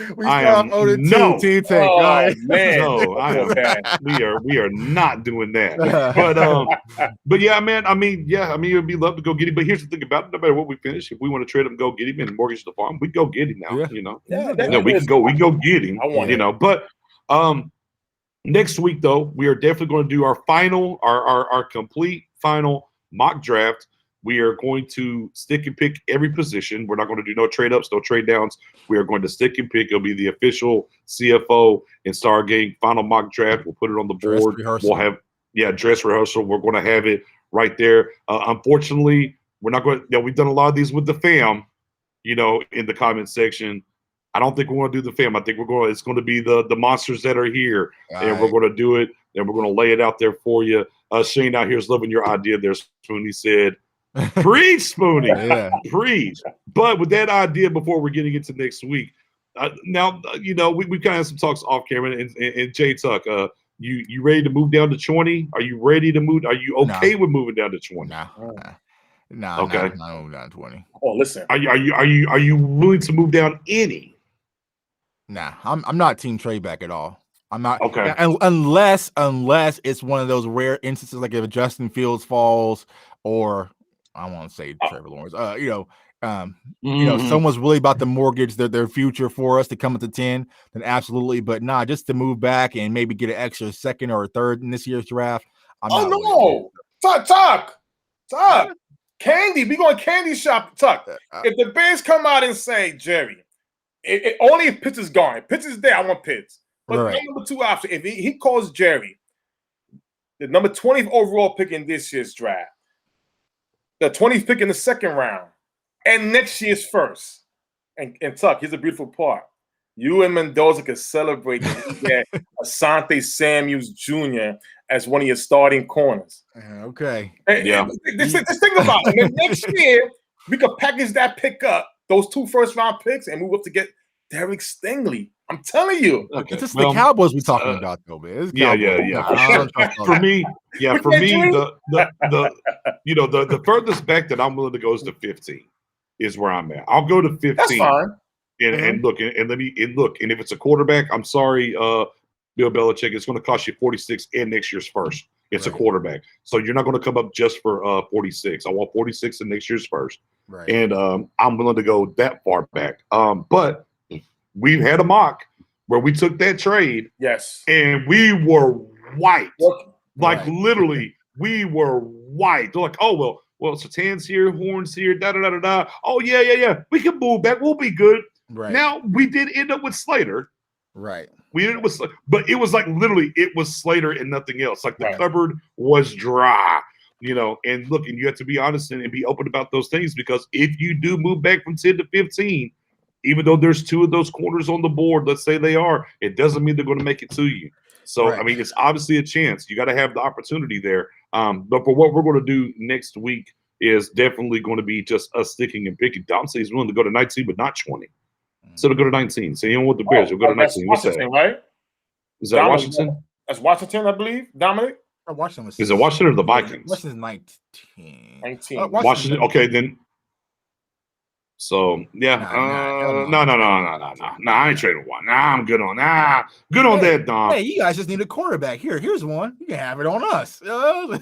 on no team take.
Man.
No, we are not doing that. But yeah, man. I mean, it'd be love to go get him. But here's the thing about it: no matter what we finish, if we want to trade him, go get him and mortgage the farm, we go get him now. We can go get him.
I want
But next week, though, we are definitely going to do our final, our complete final mock draft. We are going to stick and pick every position. We're not going to do no trade ups, no trade downs. We are going to stick and pick. It'll be the official CFO and Stargate final mock draft. We'll put it on the board. We'll have dress rehearsal. We're going to have it right there. Unfortunately, we're not going to. We've done a lot of these with the fam. In the comment section. I don't think we're going to do the fam. I think it's going to be the monsters that are here, and we're going to do it, and we're going to lay it out there for you. Shane out here is loving your idea there, Spoon. He said, preach, Spoonie. Preach. But with that idea, before we're getting into next week, now, we kind of had some talks off camera, and Jay Tuck, you ready to move down to 20? Are you ready to move? Are you okay with moving down to 20?
Nah. Nah,
Okay.
not moving down 20.
Oh, listen.
Are you willing to move down any?
Nah, I'm not team trade back at all. I'm not.
Okay.
Unless it's one of those rare instances like if Justin Fields falls or I want to say Trevor Lawrence. Someone's really about to mortgage their future for us to come at the 10, then absolutely. But nah, just to move back and maybe get an extra second or a third in this year's draft.
Tuck. Candy, we going candy shop. Tuck. If the Bears come out and say, Jerry, it only if Pitts is gone. If Pitts is there, I want Pitts. But the number 2 option, if he calls Jerry, the number 20th overall pick in this year's draft, the 20th pick in the second round, and next year's first. And Tuck, here's a beautiful part. You and Mendoza can celebrate that Asante Samuels Jr. as one of your starting corners.
Okay.
Yeah.
Just think about it. And then next year, we could package that pick up, those 2 first-round picks, and move up to get Derek Stingley. I'm telling you.
Okay. It's just the Cowboys we're talking about, though, man.
Yeah. For me, the furthest back that I'm willing to go is to 15. Is where I'm at. I'll go to 15.
That's fine.
And look, and if it's a quarterback, I'm sorry, Bill Belichick, it's going to cost you 46 and next year's first. It's a quarterback, so you're not going to come up just for 46. I want 46 in next year's first,
right?
And I'm willing to go that far back. But we've had a mock where we took that trade,
yes,
and we were white, literally, we were white. They're like, oh well, Sertan's here, Horn's here, da. Oh yeah. We can move back. We'll be good.
Right.
Now we did end up with Slater.
Right.
We ended up with, but it was like literally it was Slater and nothing else. Like the cupboard was dry, And look, and you have to be honest and be open about those things because if you do move back from 10 to 15, even though there's 2 of those corners on the board, let's say they are, it doesn't mean they're going to make it to you. So I mean, it's obviously a chance. You got to have the opportunity there. But for what we're going to do next week is definitely going to be just us sticking and picking. Dom says he's willing to go to 19, but not 20. So to go to 19. So you don't want the Bears. We'll go to 19. What's that?
Right?
Is that Washington?
That's Washington, I believe. Dominic?
Washington was.
Is it Washington or the Vikings?
Washington's 19.
Washington. Okay, then. So yeah, no. I ain't trading one. I'm good on. Good on that, Dom.
Hey, you guys just need a quarterback. Here's one. You can have it on us.
No.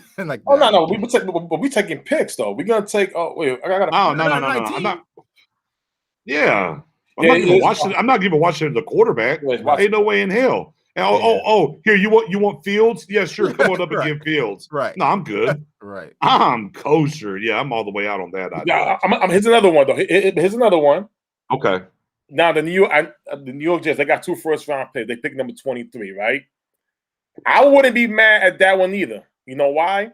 We taking picks though. We're gonna take. Oh wait, I got.
No. I'm not. Yeah, I'm not giving Washington the quarterback. Ain't no way in hell. And, here you want Fields? Yeah, sure. Come on up and give Fields.
Right.
No, I'm good.
Right.
I'm kosher. Yeah, I'm all the way out on that.
Yeah, here's another one though. Here's another one.
Okay.
Now the New York Jets, they got 2 first-round picks. They picked number 23, right? I wouldn't be mad at that one either. You know why?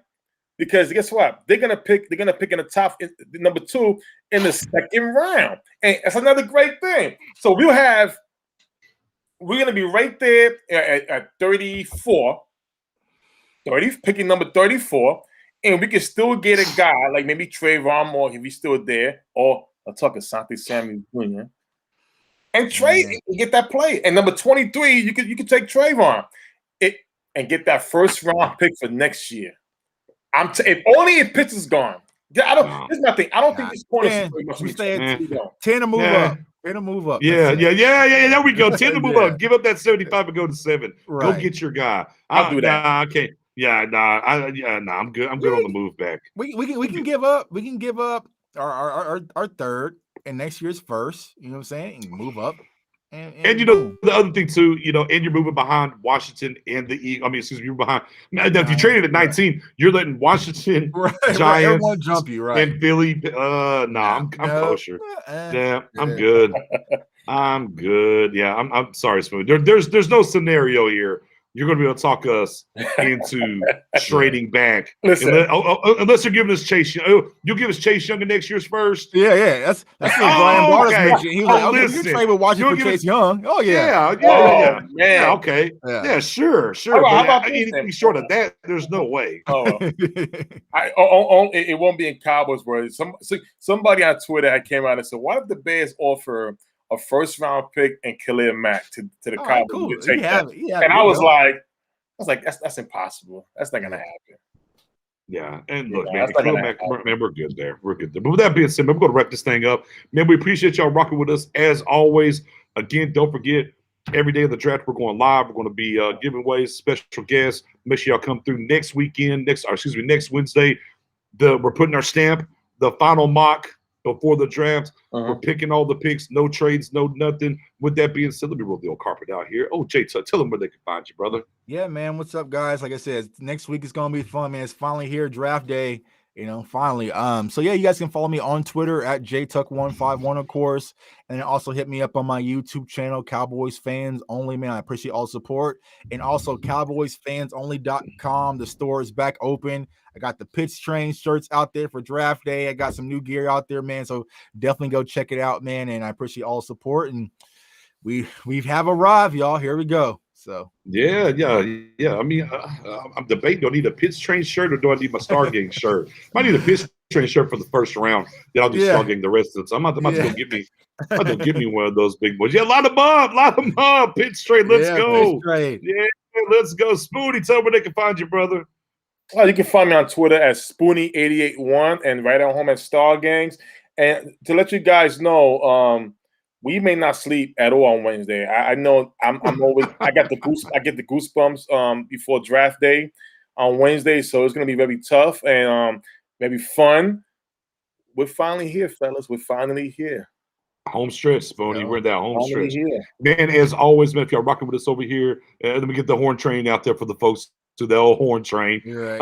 Because guess what? They're gonna pick in the top number 2 in the second round, and that's another great thing. So we're going to be right there at 34, picking number 34, and we can still get a guy like maybe Trayvon Moore if he's still there, or I'll talk Asante Samuel Jr. and trade and get that play. And number 23, you can take Trayvon and get that first round pick for next year. If only if Pitts is gone. Here's my thing. I don't think this point is very much.
We stay at 10 to move up. 10 to move up.
Yeah. There we go. 10 to move up. Give up that 75 and go to 7.
Right.
Go get your guy.
I'll do that.
I can't. I'm good. I'm good on the move back.
We can give up. We can give up our third and next year's first. You know what I'm saying? And move up. And
the other thing too, and you're moving behind Washington and the Eagles. I mean, excuse me, you're behind. Now, if you traded at 19, you're letting Washington, Giants,
jump you,
and Philly. I'm kosher. I'm good. I'm good. Yeah, I'm sorry, Smooth. There's no scenario here. You're going to be able to talk us into trading back. Unless you're giving us Chase Young. You'll give us Chase Young in next year's first?
Yeah. That's what Brian Barnes mentioned. He was like, you trade with Washington for Chase Young. Oh, yeah.
Yeah.
Man.
Okay. Yeah, sure.
How about
anything short of that, there's no way.
It won't be in Cowboys words. Somebody on Twitter came out and said, what if the Bears offer a first-round pick and Khalil Mack to the Cowboys?
Cool.
Take that. And I was like, that's impossible. That's not gonna happen.
Yeah, and
Yeah,
look, man,
that's not gonna
man, we're good there. We're good there. But with that being said, man, we're going to wrap this thing up. Man, we appreciate y'all rocking with us as always. Again, don't forget, every day of the draft, we're going live. We're going to be giving away special guests. Make sure y'all come through next Wednesday. We're putting our stamp, the final mock before the draft. We're picking all the picks, no trades, no nothing. With that being said, let me roll the old carpet out here. Oh, Jay, tell them where they can find you, brother.
Yeah, man. What's up, guys? Like I said, next week is gonna be fun, man. It's finally here, draft day. Finally. So yeah, you guys can follow me on Twitter at jtuck151, of course, and then also hit me up on my YouTube channel, Cowboys Fans Only. Man, I appreciate all the support, and also CowboysFansOnly.com. The store is back open. I got the Pitch Train shirts out there for draft day. I got some new gear out there, man. So definitely go check it out, man. And I appreciate all the support. And we have arrived, y'all. Here we go. So
yeah. I mean, I'm debating: do I need a Pitch Train shirt or do I need my Stargate shirt? I need a Pitch Train shirt for the first round. Then I'll do Stargate the rest of it. So I'm about to go get me. Give me one of those big boys. Yeah, line them up. Pitch Train, let's go.
Pitch Train.
Yeah, let's go. Spoonie, tell them where they can find you, brother.
You can find me on Twitter at Spoonie881 and right at home at Star Gangs. And to let you guys know, we may not sleep at all on Wednesday. I know I'm always I get the goosebumps before draft day on Wednesday, so it's gonna be very tough and maybe fun. We're finally here, fellas. We're finally here.
Home stretch, Spoonie. We're in that home stretch.
Here.
Man, as always, man, if y'all rocking with us over here, let me get the horn train out there for the folks to the old horn train.
Right.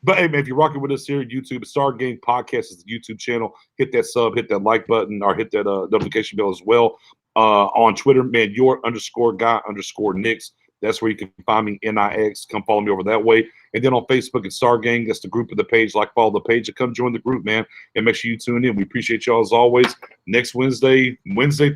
But hey, man, if you're rocking with us here, YouTube, Star Game Podcast is the YouTube channel. Hit that sub, hit that like button, or hit that notification bell as well. On Twitter, man, your_guy_Nix. That's where you can find me, NIX. Come follow me over that way. And then on Facebook, it's Star Gang. That's the group of the page. Like, follow the page and come join the group, man. And make sure you tune in. We appreciate y'all as always. Next Wednesday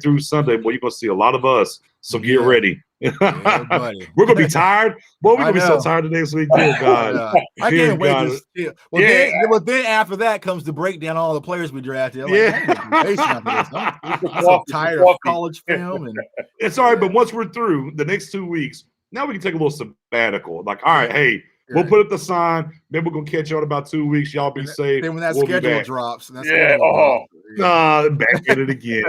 through Sunday, boy, you're going to see a lot of us. So get ready. We're going to be tired. Boy, we're going to be so tired next week. Dear God.
I can't wait to well, then after that comes the breakdown of all the players we drafted. I'm so tired of college film. And
it's all right, but once we're through the next 2 weeks, now we can take a little sabbatical. Like, all right, hey, we'll put up the sign. Then we're going to catch you in about 2 weeks. Y'all be safe.
Then when that
we'll
schedule drops.
back at it again.